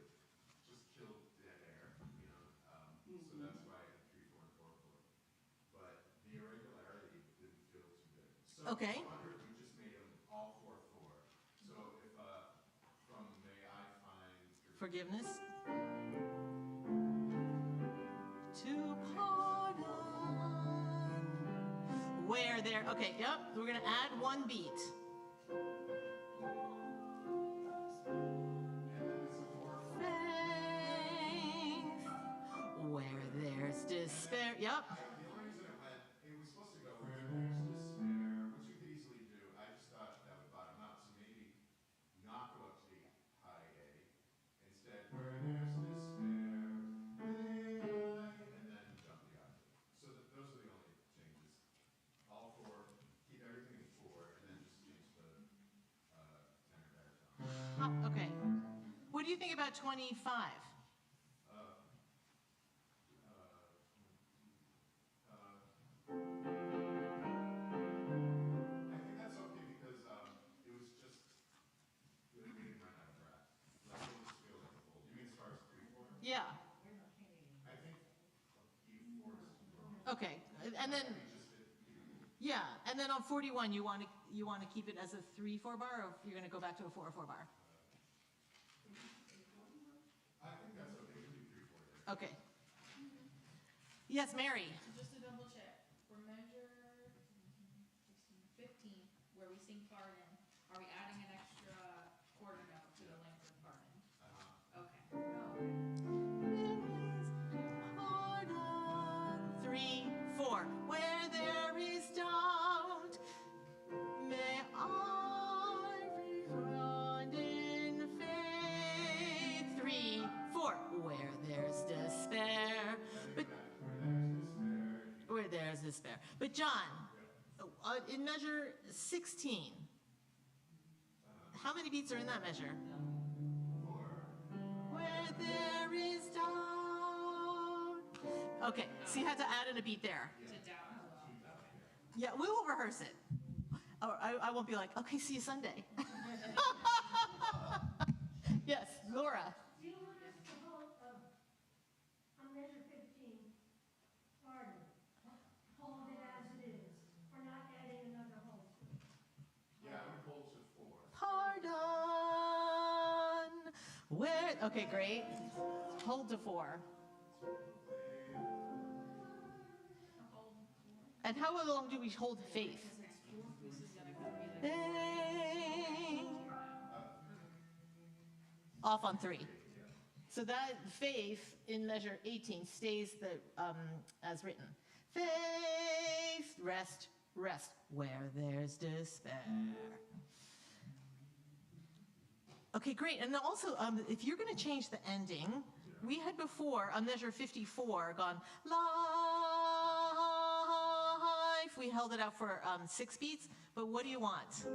S8: just kill dead air, you know. So that's why I had 3, 4, and 4, 4. But the irregularity didn't feel too good. So
S1: Okay.
S8: I wondered if we just made them all 4, 4. So if from may I find
S1: Forgiveness. To pardon. Where there, okay, yep, we're gonna add one beat. Faith, where there's despair, yep.
S8: The only reason it went, it was supposed to go where there's despair, which you could easily do. I just thought that would bottom out, so maybe not go up to the high A. Instead, where there's despair, and then jump the octave. So those are the only changes. All 4, keep everything in 4, and then just change the tenor baritone.
S1: Okay. What do you think about 25?
S8: I think that's okay because it was just we didn't run out of breath. Like it just feel like a full. You mean as far as 3, 4?
S1: Yeah,
S8: I think E4 is too low.
S1: okay, and then,
S8: We just did
S1: yeah, and then on 41, you want to keep it as a 3/4 bar, or you're gonna go back to a 4/4 bar?
S8: I think that's okay. We can do 3, 4 there.
S1: Okay. Yes, Mary?
S5: So just to double check, for measure 16, 15, where we sing pardon, are we adding an extra quarter note to the length of pardon? Okay.
S1: Pardon. 3, 4. Where there is doubt, may I be found in faith. 3, 4. Where there's despair, but where there's despair. But John, in measure 16, how many beats are in that measure? Where there is doubt. Okay, so you had to add in a beat there.
S5: To doubt as well.
S1: Yeah, we will rehearse it. Oh, I won't be like, okay, see you Sunday. Yes, Laura.
S4: Do you want us to hold, on measure 15, pardon, hold it as it is? We're not adding another hold to it.
S8: Yeah, I would hold to 4.
S1: Pardon. Where? Okay, great. Hold to 4. And how long do we hold faith? Faith. Off on 3. So that faith in measure 18 stays as written. Faith, rest, rest, where there's despair. Okay, great. And also, if you're going to change the ending, we had before on measure 54 gone life. We held it out for 6 beats, but what do you want?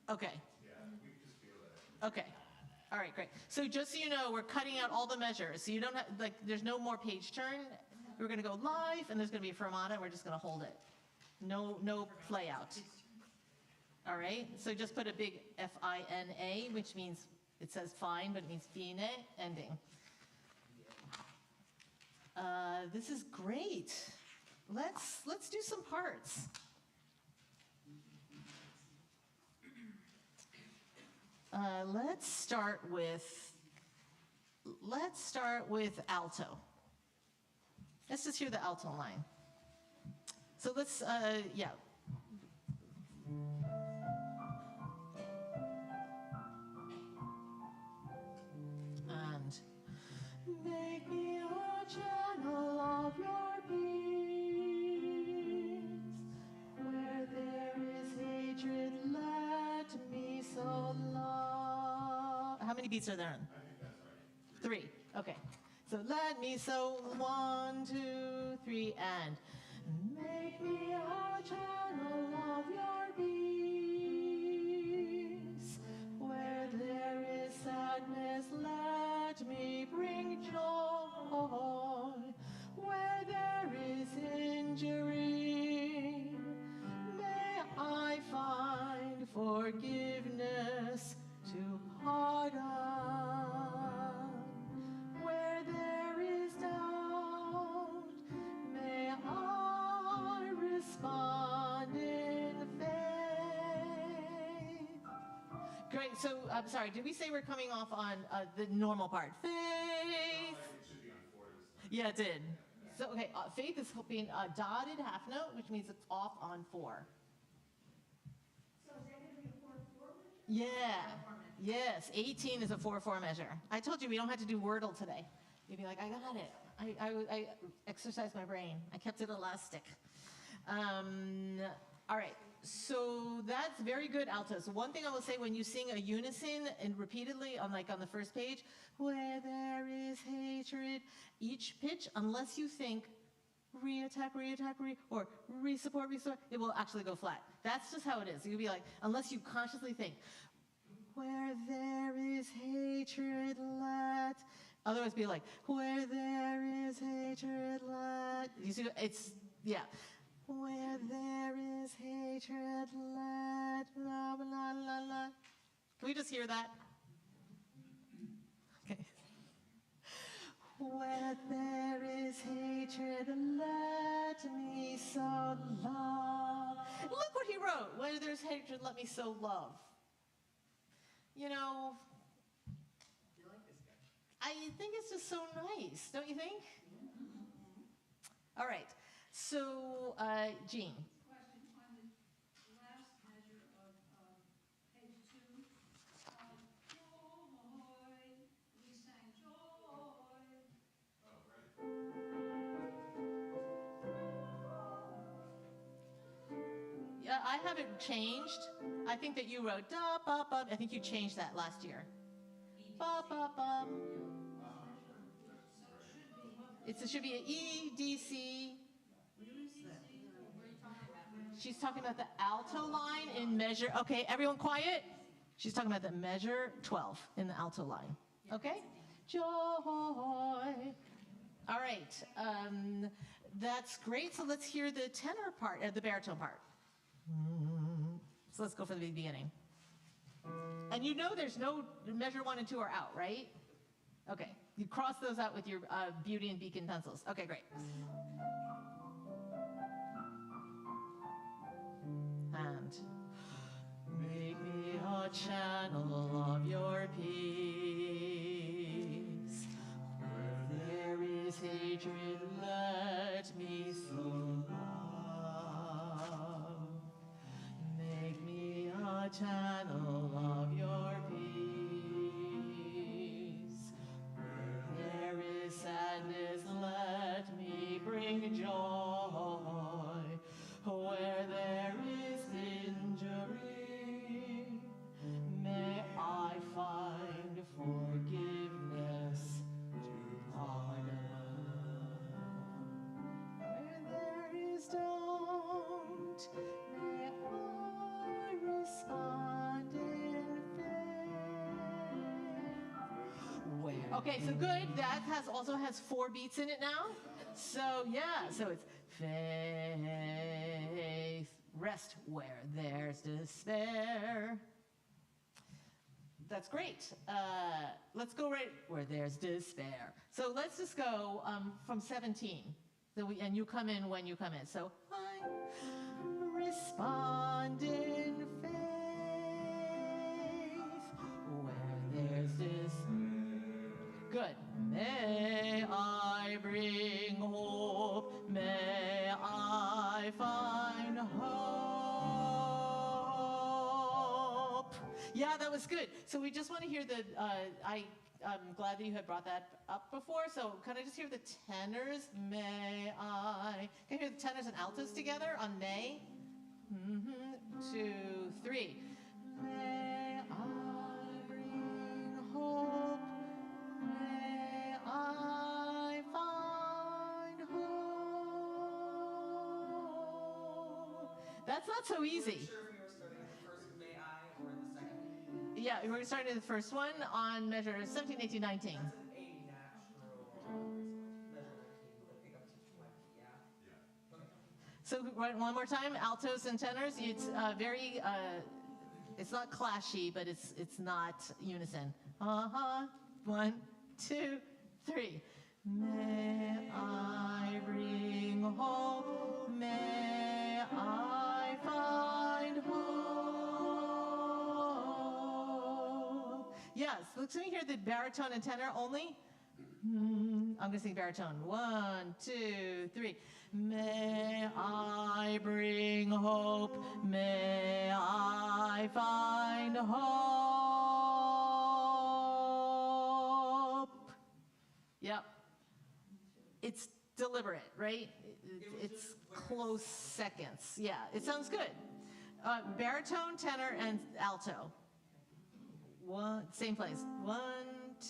S1: Okay. Okay. All right, great. So just so you know, we're cutting out all the measures. So you don't have, like, there's no more page turn. We're going to go live, and there's going to be a fermata, and we're just going to hold it. No play out. All right? So just put a big F-I-N-A, which means, it says fine, but it means fine, ending. This is great. Let's do some parts. Let's start with alto. Let's just hear the alto line. So let's, yeah. And make me a channel of your peace. Where there is hatred, let me so love. How many beats are there in?
S8: I think that's right.
S1: 3. Okay. So let me so 1, 2, 3, and make me a channel of your peace. Where there is sadness, let me bring joy. Where there is injury, may I find forgiveness to pardon. Where there is doubt, may I respond in faith. Great, so I'm sorry, did we say we're coming off on the normal part? Faith.
S8: It should be on 4 this time.
S1: Yeah, it did. So, okay, faith is being a dotted half note, which means it's off on 4.
S4: So is that gonna be a 4/4 measure?
S1: Yeah. Yes, 18 is a 4/4 measure. I told you we don't have to do Wordle today. You'd be like, I got it. I exercised my brain. I kept it elastic. All right, so that's very good alto. So one thing I will say, when you sing a unison and repeatedly on the first page, where there is hatred, each pitch, unless you think re-attack, or re-support, it will actually go flat. That's just how it is. You'll be like, unless you consciously think, where there is hatred, let. Otherwise, be like, where there is hatred, let. You see, it's, yeah. Where there is hatred, let. La, la, la, la. Can we just hear that? Okay. Where there is hatred, let me sow love. Look what he wrote. Where there's hatred, let me sow love. You know,
S6: You like this guy?
S1: I think it's just so nice, don't you think? All right, so Jean.
S4: Question on the last measure of page 2. Joy, we sang joy.
S8: Oh, right.
S1: Yeah, I haven't changed. I think that you wrote da ba ba. I think you changed that last year. Ba ba ba. It should be an E D C.
S2: Where is that?
S1: she's talking about the alto line in measure, okay, everyone quiet? She's talking about the measure 12 in the alto line, okay? Joy. All right, that's great. So let's hear the tenor part, the baritone part. So let's go from the beginning. And you know there's no measure 1 and 2 are out, right? Okay, you cross those out with your Beauty and Beacon pencils. Okay, great. And make me a channel of your peace. Where there is hatred, let me sow love. Make me a channel of your peace. Where there is sadness, let me bring joy. Where there is injury, may I find forgiveness to pardon. Where there is doubt, may I respond in faith. Okay, so good. That also has 4 beats in it now. So yeah, so it's faith, rest where there's despair. That's great. Let's go right where there's despair. So let's just go from 17. So and you come in when you come in. So I respond in faith where there's despair. Good. May I bring hope. May I find hope. Yeah, that was good. So we just want to hear the, I'm glad that you had brought that up before. So can I just hear the tenors? May I, can I hear the tenors and altos together on may? 2, 3. May I bring hope. May I find hope. That's not so easy.
S6: I'm not sure if we were starting at the first may I or the second.
S1: Yeah, we're starting at the first one on measure 17, 18, 19.
S6: That's an A natural measure 19, but pick up to 20, yeah?
S8: Yeah.
S6: Okay.
S1: So right, one more time, altos and tenors. It's very, it's not clashy, but it's not unison. 1, 2, 3. May I bring hope. May I find hope. Yes, let me hear the baritone and tenor only. I'm going to sing baritone. 1, 2, 3. May I bring hope. May I find hope. Yep. It's deliberate, right? It's close seconds. Yeah, it sounds good. Baritone, tenor, and alto. Same place. 1,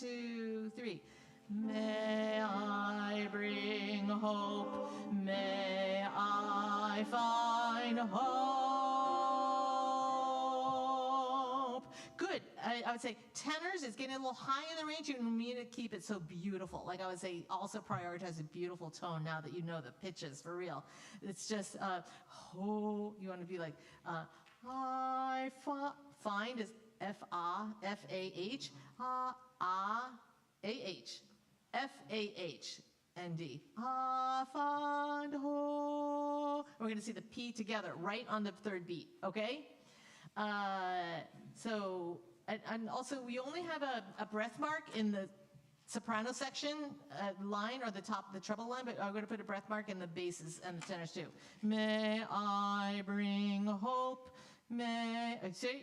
S1: 2, 3. May I bring hope. May I find hope. Good. I would say tenors is getting a little high in the range. You need to keep it so beautiful. Like I would say, also prioritize a beautiful tone now that you know the pitches for real. It's just, you want to be like, I find is F-A-H, A-H, F-A-H-N-D. I find hope. We're going to see the P together right on the 3rd beat, okay? So, and also we only have a breath mark in the soprano section line or the top of the treble line, but I'm going to put a breath mark in the basses and the tenors too. May I bring hope. May,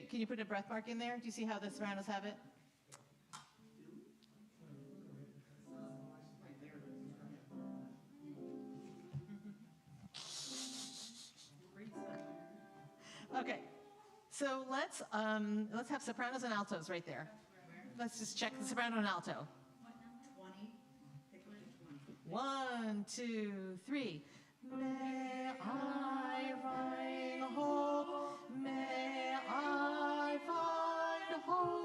S1: can you put a breath mark in there? Do you see how the sopranos have it? Okay, so let's have sopranos and altos right there. Let's just check the soprano and alto.
S3: 20, pick up to 20.
S1: 1, 2, 3. May I find hope, may I find hope.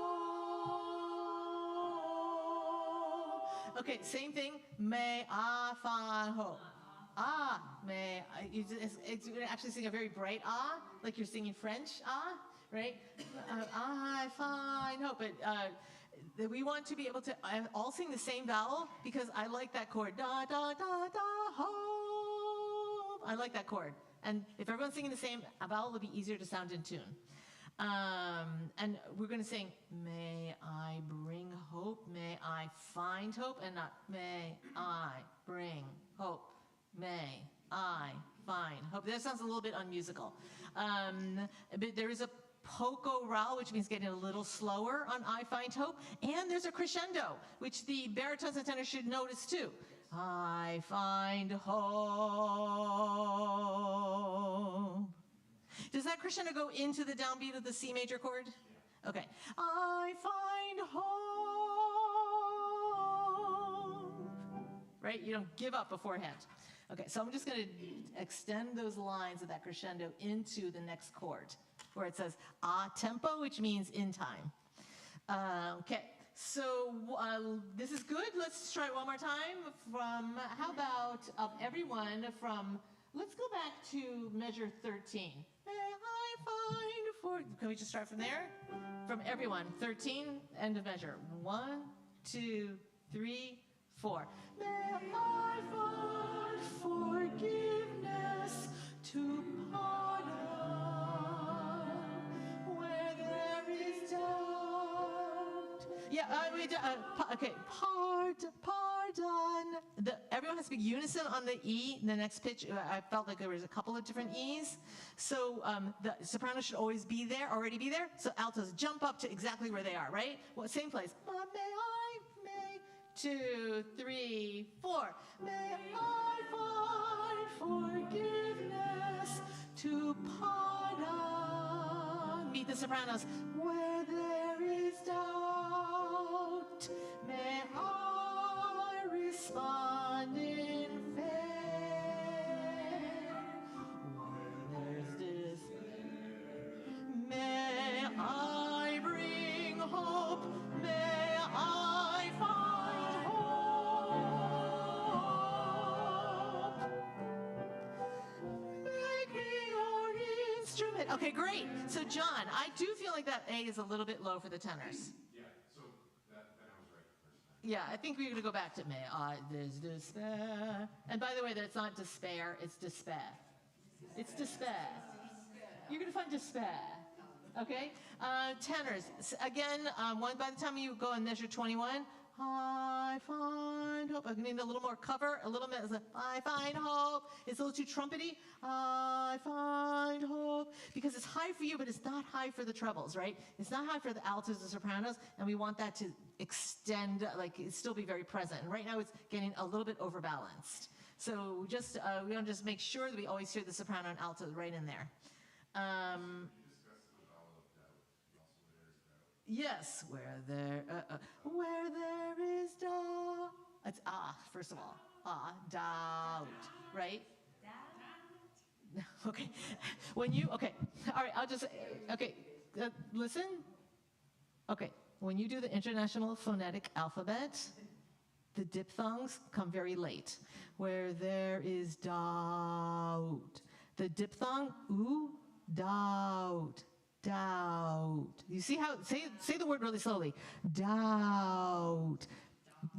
S1: Okay, same thing, may I find hope. Ah, may I, you're gonna actually sing a very bright ah, like you're singing French ah, right? I find hope, but that we want to be able to all sing the same vowel because I like that chord. Da, da, da, da, hope. I like that chord. And if everyone's singing the same vowel, it'll be easier to sound in tune. And we're going to sing, may I bring hope, may I find hope, and not may I bring hope, may I find hope. That sounds a little bit unmusical. But there is a poco ral, which means getting a little slower on I find hope. And there's a crescendo, which the baritones and tenors should notice too. I find hope. Does that crescendo go into the downbeat of the C major chord? Okay. I find hope. Right? You don't give up beforehand. Okay, so I'm just going to extend those lines of that crescendo into the next chord, where it says a tempo, which means in time. Okay, so this is good. Let's try it one more time. From, how about everyone from, let's go back to measure 13. May I find for, can we just start from there? From everyone, 13, end of measure. 1, 2, 3, 4. May I find forgiveness to pardon where there is doubt. Yeah, okay, pardon. Everyone has to be unison on the E, the next pitch. I felt like there was a couple of different E's. So the soprano should always be there, already be there. So altos jump up to exactly where they are, right? Well, same place. May I, may, 2, 3, 4. May I find forgiveness to pardon. Meet the sopranos. Where there is doubt, may I respond in faith. Where there's despair, may I bring hope, may I find hope. Make me your instrument. Okay, great. So John, I do feel like that A is a little bit low for the tenors.
S8: Yeah, so then I was right the first time.
S1: Yeah, I think we're going to go back to may I, there's despair. And by the way, that's not despair, it's despair. It's despair. You're going to find despair. Okay? Tenors. Again, by the time you go and measure 21, I find hope. I need a little more cover, a little bit. I find hope. It's a little too trumpety. I find hope. Because it's high for you, but it's not high for the trebles, right? It's not high for the altos and sopranos, and we want that to extend, like, it still be very present. And right now it's getting a little bit overbalanced. So just, we want to just make sure that we always hear the soprano and alto right in there. Yes, where there is doubt. It's first of all, doubt, right? Doubt. Okay, when you, okay, all right, I'll just, okay, listen. Okay, when you do the International Phonetic Alphabet, the diphthongs come very late. Where there is doubt. The diphthong, ooh, doubt. Doubt. You see how, say the word really slowly. Doubt.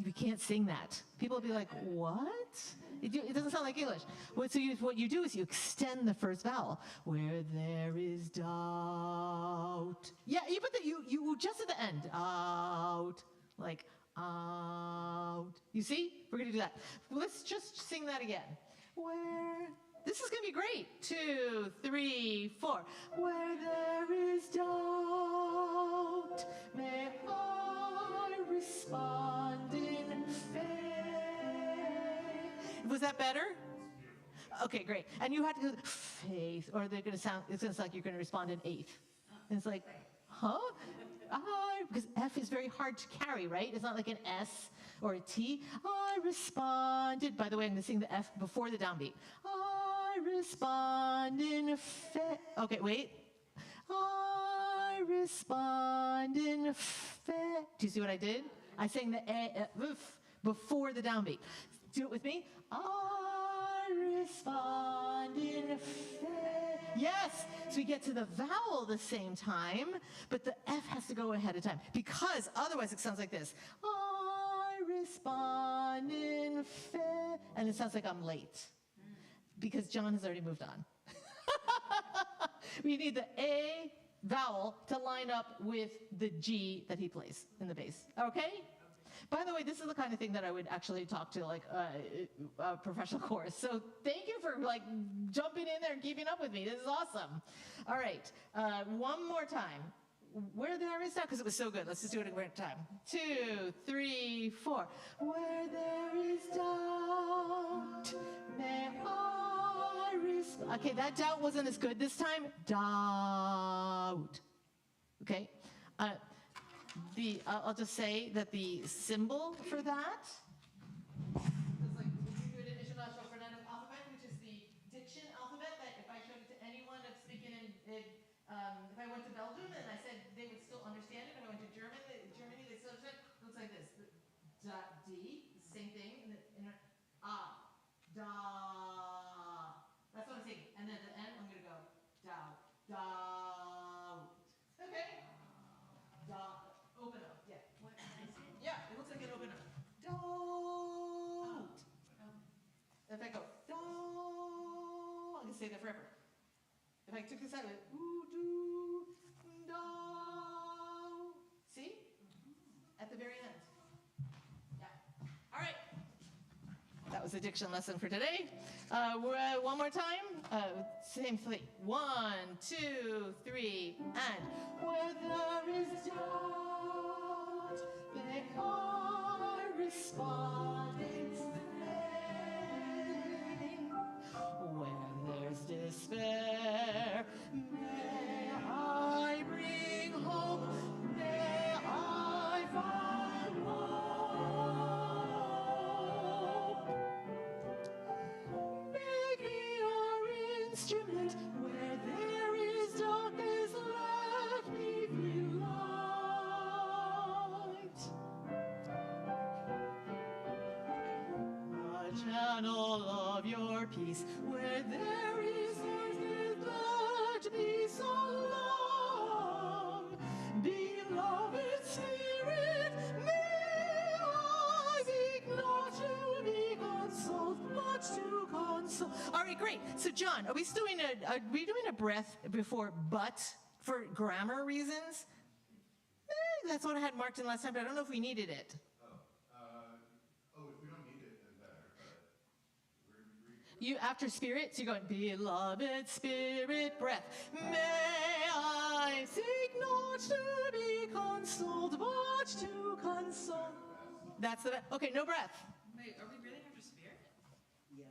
S1: You can't sing that. People will be like, what? It doesn't sound like English. What you do is you extend the first vowel. Where there is doubt. Yeah, you put you just at the end. Out. Like, out. You see? We're going to do that. Let's just sing that again. Where... This is going to be great. 2, 3, 4. Where there is doubt, may I respond in faith. Was that better? Okay, great. And you had to go faith, or they're going to sound. It's going to sound like you're going to respond in eighth. And it's like, huh? Because F is very hard to carry, right? It's not like an S or a T. I responded. By the way, I'm going to sing the F before the downbeat. I respond in faith. Okay, wait. I respond in faith. Do you see what I did? I sang the before the downbeat. Do it with me. I respond in faith. Yes. So we get to the vowel the same time, but the F has to go ahead of time because otherwise it sounds like this. I respond in faith. And it sounds like I'm late because John has already moved on. We need the A vowel to line up with the G that he plays in the bass. Okay? By the way, this is the kind of thing that I would actually talk to like a professional chorus. So thank you for like jumping in there and keeping up with me. This is awesome. All right, one more time. Where there is doubt, because it was so good. Let's just do it a great time. 2, 3, 4. Where there is doubt, may I respond. Okay, that doubt wasn't as good this time. Doubt. Okay. I'll just say that the symbol for that is like the International Phonetic Alphabet, which is the diction alphabet that if I showed it to anyone that's speaking if I went to Belgium and I said they would still understand it, if I went to Germany they still understand it. It looks like this. D, same thing, da. That's what I'm saying. And then the N, I'm gonna go doubt. Okay? Open up, yeah.
S5: What can I say?
S1: Yeah, it looks like an open up. Don't. If I go, don't, I can stay there forever. If I took this out, like, ooh, do, do. See? At the very end. Yeah. All right. That was a diction lesson for today. One more time. Same thing. 1, 2, 3, and where there is doubt, may I respond in faith. Where there's despair, may I bring hope. May I find hope. Make me your instrument. Where there is darkness, let me view light. A channel of your peace. Where there is darkness, let me so long. Beloved Spirit, may I seek not to be consoled, but to console. All right, great. So John, are we doing a breath before but for grammar reasons? That's what I had marked in last time, but I don't know if we needed it.
S8: If we don't need it, then better, but
S1: You after spirit, so you're going, beloved Spirit, breath. May I seek not to be consoled, but to console. That's the okay. No breath.
S5: Wait, are we really after spirit?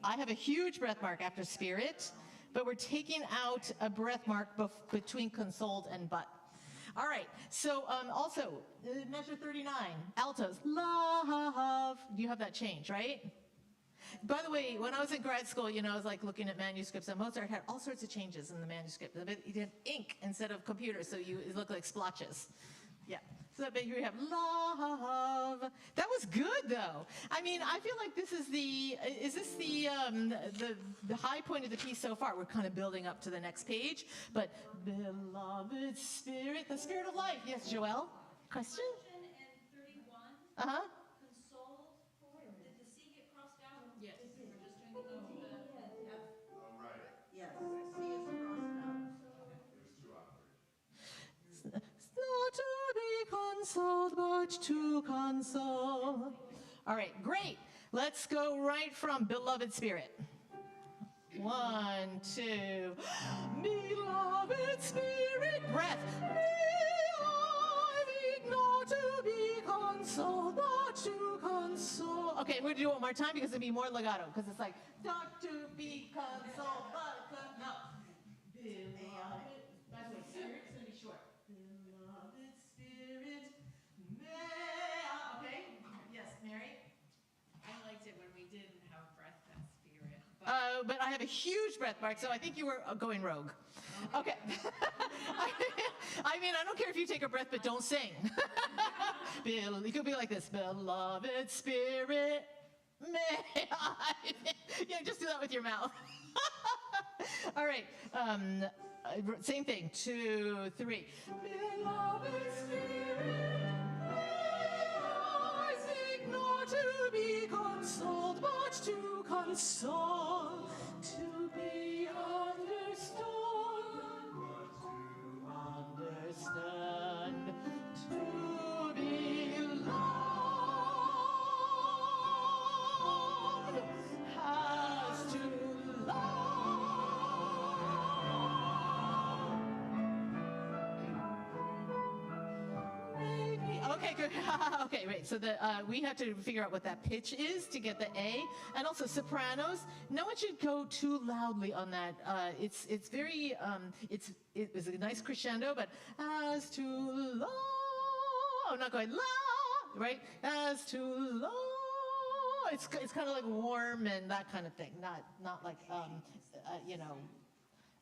S1: I have a huge breath mark after spirit, but we're taking out a breath mark between consoled and but. All right, so also, measure 39, altos, love. You have that change, right? By the way, when I was in grad school, I was like looking at manuscripts, and Mozart had all sorts of changes in the manuscript. He did ink instead of computer, so it looked like splotches. Yeah. So that you have love. That was good, though. I mean, I feel like this is the high point of the piece so far. We're kind of building up to the next page. But beloved Spirit, the Spirit of life. Yes, Joelle? Question?
S4: And 31,
S1: Uh-huh.
S4: consoled, did the C get crossed out?
S5: Yes, we're just doing the F.
S8: oh, right,
S2: Yes, C is crossed out.
S8: it was too awkward.
S1: Not to be consoled, but to console. All right, great. Let's go right from beloved Spirit. 1, 2. Beloved Spirit, breath. May I seek not to be consoled, but to console. Okay, we're gonna do it one more time because it'll be more legato. Because it's like, not to be consoled, but no. Beloved. By the way, Spirit's gonna be short. Beloved Spirit, may I. Okay. Yes, Mary.
S5: I liked it when we didn't have breath and spirit, but
S1: but I have a huge breath mark, so I think you were going rogue. Okay. I mean, I don't care if you take a breath, but don't sing. It could be like this, beloved spirit, may I. Yeah, just do that with your mouth. All right. Same thing. 2, 3. Beloved spirit, may I seek not to be consoled, but to console, to be understood, to understand, to be loved, has to love. Okay, good. Okay, right. So we have to figure out what that pitch is to get the A, and also sopranos. No one should go too loudly on that. It's very it was a nice crescendo, but as to la, I'm not going la, right? As to la, it's kind of like warm and that kind of thing. Not like you know.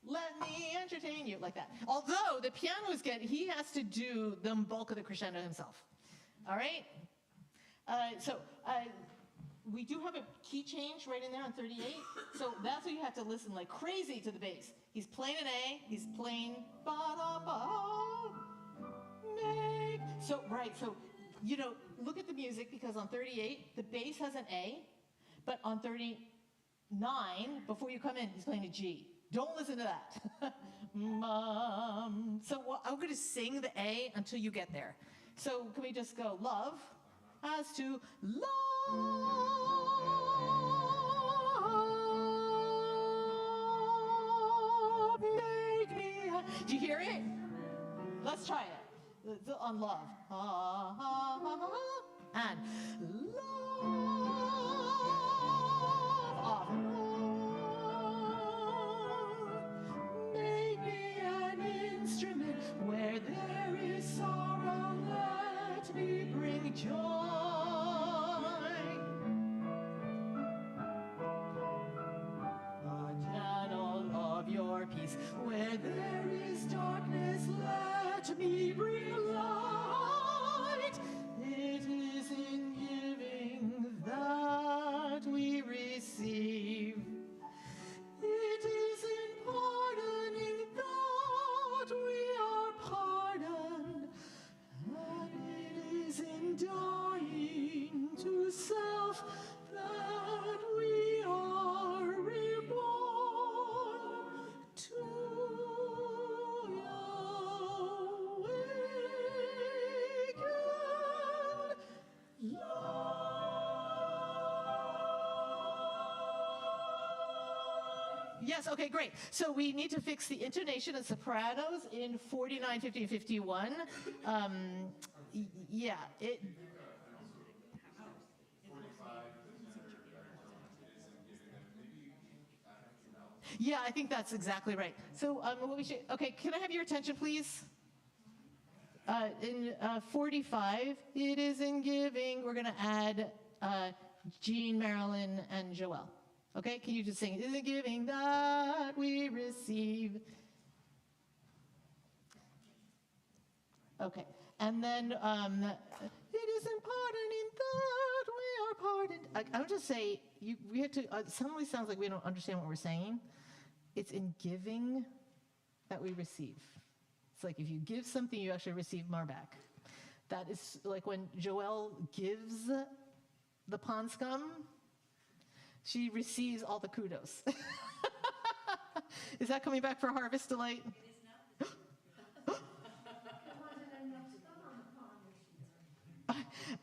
S1: Let me entertain you, like that. Although the pianist he has to do the bulk of the crescendo himself. All right? We do have a key change right in there on 38. So that's where you have to listen like crazy to the bass. He's playing an A, he's playing ba-da-ba, make. So, right, so, you know, look at the music, because on 38, the bass has an A, but on 39, before you come in, he's playing a G. Don't listen to that. So I'm going to sing the A until you get there. So can we just go love as to love, make me. Do you hear it? Let's try it. On love. And love off. Make me an instrument where there is sorrow, let me bring joy. A channel of your peace where there is darkness, let me bring light. It is in giving that we receive. It is in pardoning that we are pardoned, and it is in dying to self that we are reborn to awaken love. Yes, okay, great. So we need to fix the intonation of sopranos in 49, 50, and 51. Yeah, it... Yeah, I think that's exactly right. So what we should... Okay, can I have your attention, please? In 45, it is in giving. We're going to add Jean, Marilyn, and Joelle. Okay, can you just sing, is it giving that we receive? Okay, and then it is in pardoning that we are pardoned. I would just say, we have to, it suddenly sounds like we don't understand what we're saying. It's in giving that we receive. It's like if you give something, you actually receive more back. That is like when Joelle gives the pond scum, she receives all the kudos. Is that coming back for Harvest Delight?
S3: There wasn't enough scum on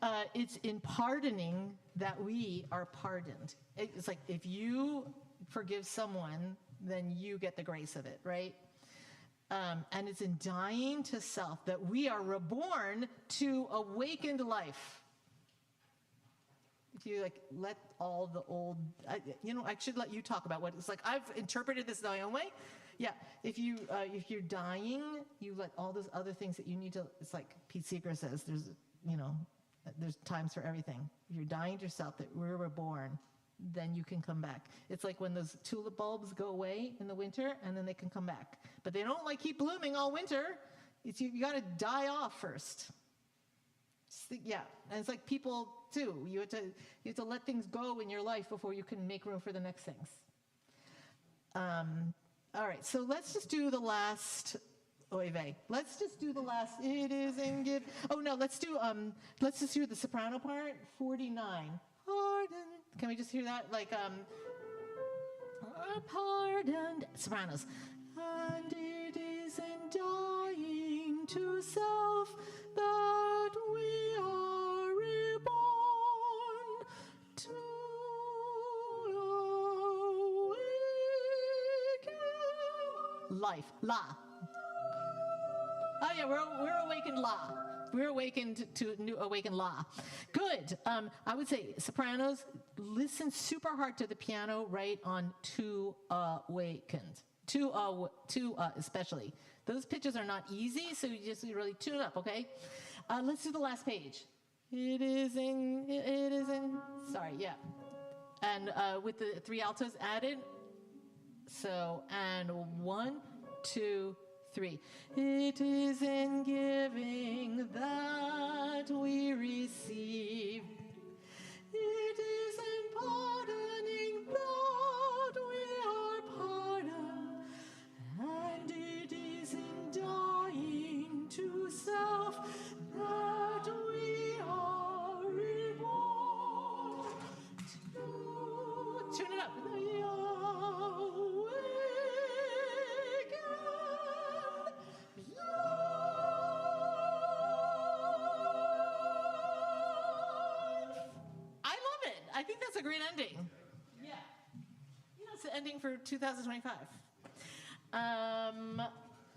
S3: the pond.
S1: It's in pardoning that we are pardoned. It's like if you forgive someone, then you get the grace of it, right? And it's in dying to self that we are reborn to awakened life. If you like let all the old, I should let you talk about what it's like. I've interpreted this my own way. Yeah, if you're dying, you let all those other things that you need to. It's like Pete Seeger says. There's times for everything. If you're dying to yourself, that we're reborn
S9: then you can come back. It's like when those tulip bulbs go away in the winter and then they can come back. But they don't like keep blooming all winter. It's, you got to die off first. Yeah, and it's like people too. You have to let things go in your life before you can make room for the next things. All right, so let's just do the last. Oy vey. Let's just do the last. It is in give. Oh no, let's just hear the soprano part. 49. Pardon. Can we just hear that? Like pardoned. Sopranos. And it is in dying to self that we are reborn to awaken life. La. Oh yeah, we're awakened La. We're awakened to new awakened La. Good. I would say sopranos, listen super hard to the piano, right on to awakened. To especially. Those pitches are not easy, so you just really tune up, okay? Let's do the last page. It is in, sorry, yeah. And with the 3 altos added. So, and 1, 2, 3. It is in giving that we receive. It is in pardoning that we are pardoned. And it is in dying to self that we are reborn. Tune it up. I think that's a great ending. Yeah. You know, it's the ending for 2025.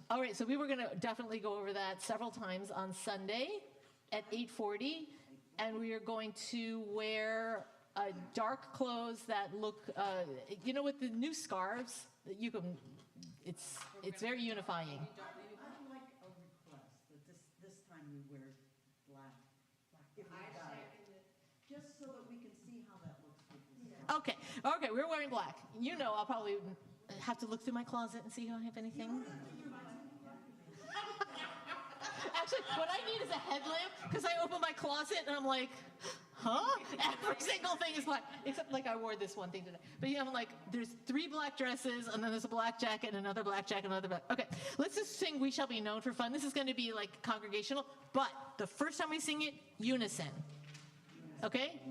S9: All right, so we were going to definitely go over that several times on Sunday at 8:40, and we are going to wear dark clothes that look, you know, with the new scarves, you can, it's very unifying.
S3: I'd like a request that this time we wear black. If we got it. Just so that we can see how that looks with this.
S9: Okay, we're wearing black. You know, I'll probably have to look through my closet and see if I have anything. Actually, what I need is a headlamp, because I open my closet and I'm like, huh? Every single thing is black, except like I wore this one thing today. But yeah, I'm like, there's 3 black dresses, and then there's a black jacket, another black jacket, another black. Okay, let's just sing We Shall Be Known for fun. This is going to be like congregational, but the first time we sing it, unison. Okay?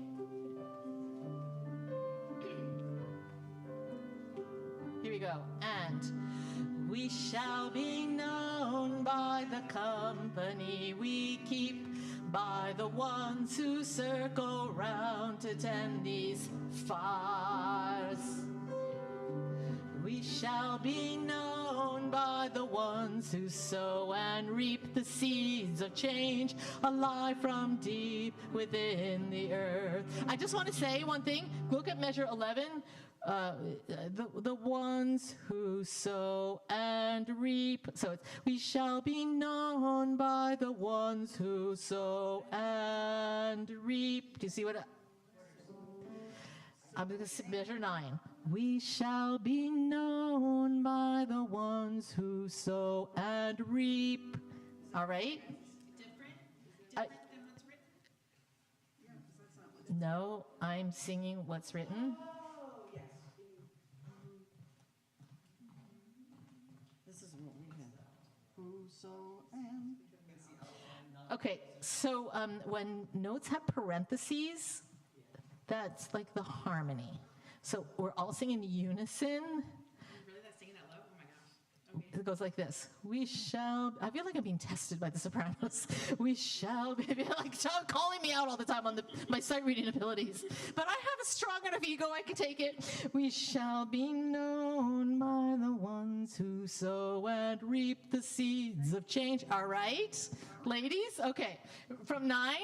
S9: Here we go. And we shall be known by the company we keep, by the ones who circle round to tend these fires. We shall be known by the ones who sow and reap the seeds of change, alive from deep within the earth. I just want to say one thing. Look at measure 11. The ones who sow and reap. So it's, we shall be known by the ones who sow and reap. Do you see what? I'm going to measure 9. We shall be known by the ones who sow and reap. All right?
S5: Different than what's written?
S9: No, I'm singing what's written.
S3: Oh, yes. This is what we have. Whoso and.
S9: Okay, so when notes have parentheses, that's like the harmony. So we're all singing unison.
S5: Really, that's singing that low? Oh my gosh. Okay.
S9: It goes like this. We shall, I feel like I'm being tested by the Sopranos. We shall be, like calling me out all the time on my sight reading abilities. But I have a strong enough ego, I can take it. We shall be known by the ones who sow and reap the seeds of change. All right, ladies? Okay, from 9.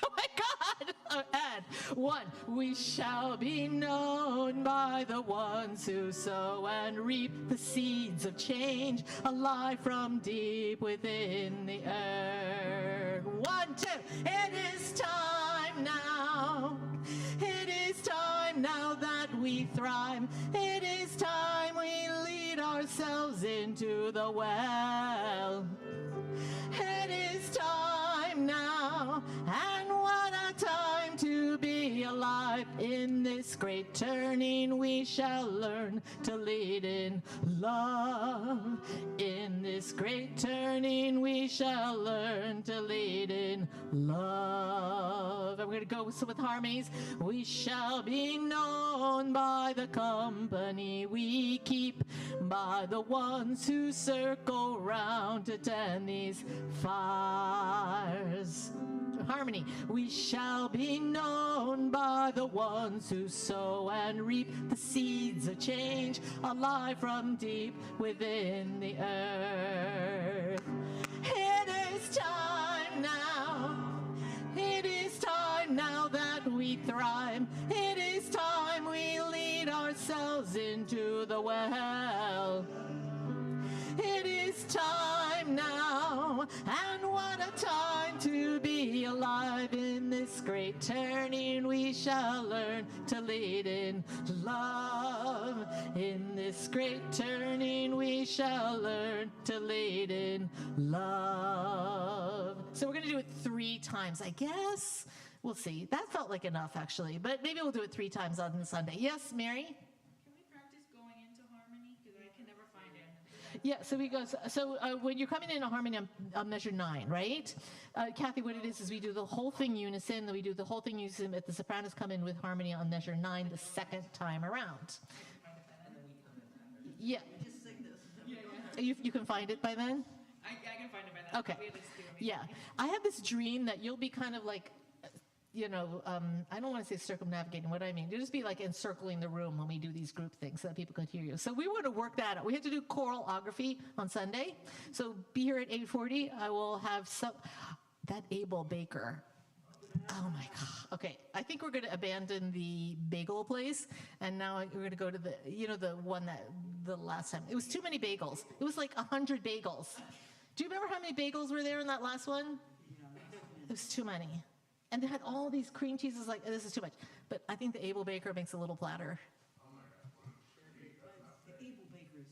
S9: Oh my God. Add 1. We shall be known by the ones who sow and reap the seeds of change, alive from deep within the earth. 1, 2. It is time now. It is time now we thrive. It is time we lead ourselves into the well. It is time now, and what a time to be alive. In this great turning we shall learn to lead in love. In this great turning we shall learn to lead in love. And we're going to go with harmonies. We shall be known by the company we keep, by the ones who circle round to tend these fires. Harmony. We shall be known by the ones who sow and reap the seeds of change, alive from deep within the earth. It is time now. It is time now that we thrive. It is time we lead ourselves into the well. It is time now, and what a time to be alive. In this great turning we shall learn to lead in love. In this great turning we shall learn to lead in love. So we're going to do it 3 times, I guess. We'll see. That felt like enough, actually, but maybe we'll do it 3 times on Sunday. Yes, Mary?
S5: Can we practice going into harmony? Because I can never find it.
S9: Yeah, so we go. So when you're coming into harmony on measure 9, right? Kathy, what it is we do the whole thing unison. Then we do the whole thing unison. But the sopranos come in with harmony on measure 9 the second time around. Yeah.
S3: Just sing this.
S9: You can find it by then.
S5: I can find it by then.
S9: Okay.
S5: Probably at least 2 of
S9: Yeah, I have this dream that you'll be kind of like, you know, I don't want to say circumnavigating. What do I mean? You'll just be like encircling the room when we do these group things so that people could hear you. So we want to work that out. We have to do choralography on Sunday. So be here at 8:40. I will have that Abel Baker. Oh my God. Okay, I think we're going to abandon the bagel place, and now we're going to go to the, you know, the one that the last time. It was too many bagels. It was like 100 bagels. Do you remember how many bagels were there in that last one? It was too many. And they had all these cream cheeses, like, this is too much. But I think the Abel Baker makes a little platter.
S3: The Abel Baker is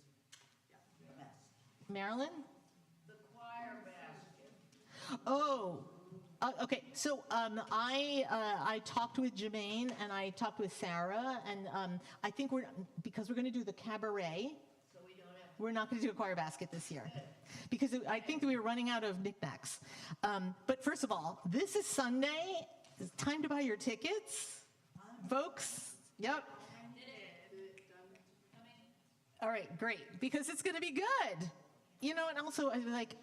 S3: the best.
S9: Marilyn?
S2: The choir basket.
S9: Oh, okay. So I talked with Jermaine and I talked with Sarah, and I think because we're going to do the cabaret,
S2: So we don't have
S9: we're not going to do a choir basket this year. Because I think that we were running out of knickknacks. But first of all, this is Sunday. It's time to buy your tickets, folks. Yep. All right, great. Because it's going to be good. You know, and also it's like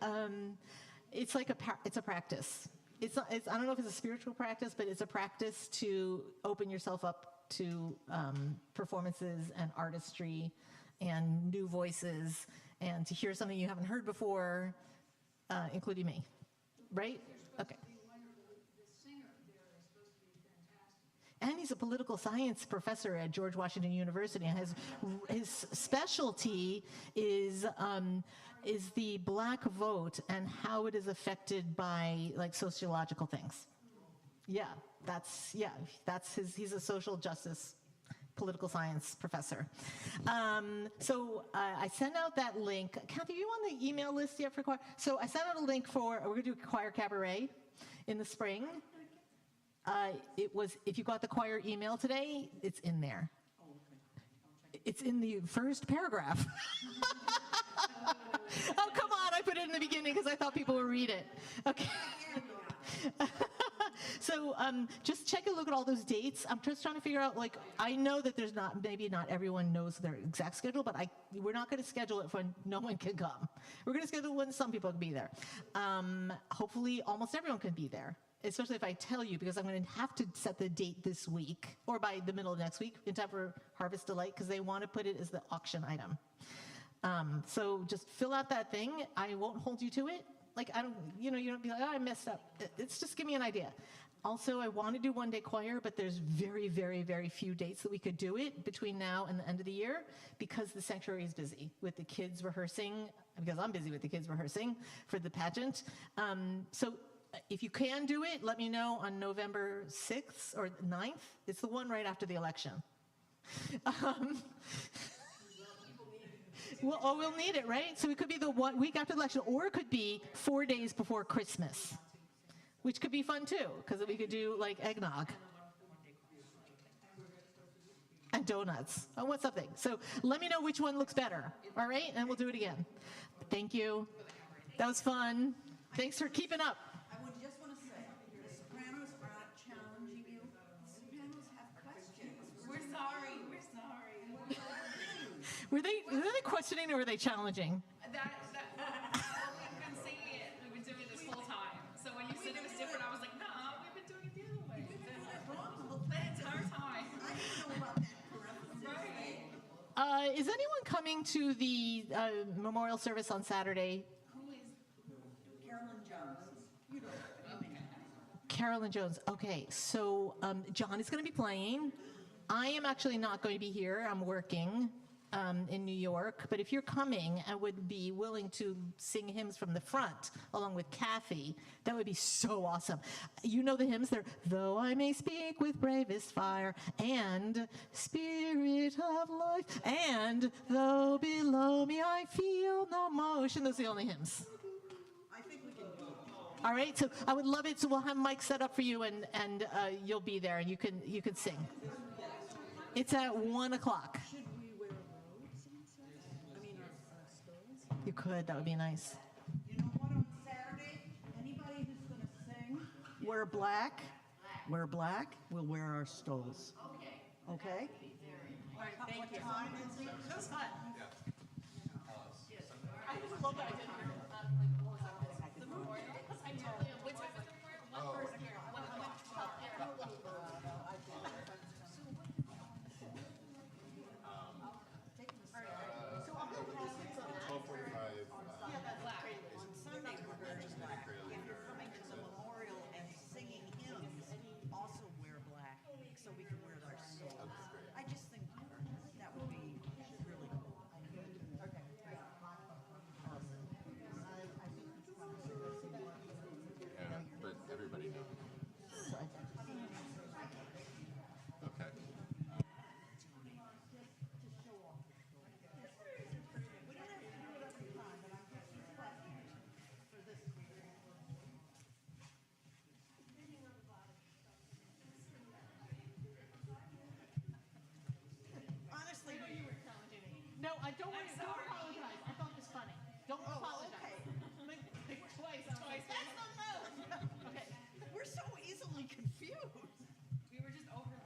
S9: it's a practice. It's I don't know if it's a spiritual practice, but it's a practice to open yourself up to performances and artistry and new voices, and to hear something you haven't heard before, including me, right? Okay.
S4: The singer there is supposed to be fantastic.
S9: And he's a political science professor at George Washington University. And his specialty is the black vote and how it is affected by like sociological things. Yeah, he's a social justice political science professor. So I sent out that link. Kathy, are you on the email list yet for choir? So I sent out a link we're going to do a choir cabaret in the spring. It was, if you got the choir email today, it's in there. It's in the first paragraph. Oh, come on, I put it in the beginning because I thought people would read it. Okay. So just check and look at all those dates. I'm just trying to figure out, like, I know that maybe not everyone knows their exact schedule, but we're not going to schedule it when no one can come. We're going to schedule it when some people can be there. Hopefully almost everyone can be there, especially if I tell you, because I'm going to have to set the date this week or by the middle of next week in time for Harvest Delight, because they want to put it as the auction item. So just fill out that thing. I won't hold you to it. Like, you don't be like, oh, I messed up. It's just give me an idea. Also, I want to do one-day choir, but there's very, very, very few dates that we could do it between now and the end of the year because the sanctuary is busy with the kids rehearsing, because I'm busy with the kids rehearsing for the pageant. So if you can do it, let me know on November 6th or 9th. It's the one right after the election. Um, we'll need it, right? So it could be the 1 week after the election, or it could be 4 days before Christmas, which could be fun too, because we could do like eggnog and donuts. Oh, what's something? So let me know which one looks better, all right? And we'll do it again. Thank you. That was fun. Thanks for keeping up.
S3: I would just want to say, the Sopranos are not challenging you. The Sopranos have questions.
S5: We're sorry, we're sorry.
S9: Were they questioning or were they challenging?
S5: We've been singing it, we've been doing this full time. So when you said it was different, I was like, nah, we've been doing it the other way. The entire time.
S3: I didn't know about that parenthesis.
S5: Right.
S9: Is anyone coming to the memorial service on Saturday?
S3: Carolyn Jones. You know,
S9: Carolyn Jones. Okay, so John is going to be playing. I am actually not going to be here. I'm working in New York. But if you're coming and would be willing to sing hymns from the front along with Kathy, that would be so awesome. You know the hymns. They're "Though I may speak with bravest fire," and "Spirit of life," and "Though below me I feel no motion." Those are the only hymns.
S3: I think we can do it.
S9: All right, so I would love it. So we'll have Mike set up for you, and you'll be there, and you can sing. It's at 1 o'clock.
S3: Should we wear robes on Saturday? I mean, our stoles?
S9: You could. That would be nice.
S3: You know what, on Saturday, anybody who's going to sing, wear black, we'll wear our stoles. Okay?
S1: All right, thank you. That was fun.
S9: I just love that I did the memorial. I did. What time was the memorial?
S3: On Sunday, we're wearing black. If you're coming to the memorial and singing hymns, also wear black, so we can wear our stoles. I just think that would be really cool. Okay.
S8: Yeah, but everybody knows. Okay.
S3: Honestly,
S9: No, I don't worry. Don't apologize. I thought it was funny. Don't apologize. Twice.
S3: that's the move.
S9: Okay.
S3: We're so easily confused.
S5: We were just over.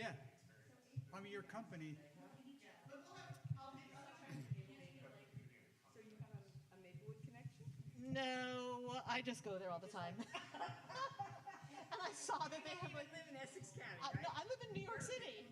S7: Yeah. I mean, your company,
S3: So you have a Maplewood connection?
S9: No, I just go there all the time. And I saw that they have like.
S3: live in Essex County,
S9: No, I live in New York City.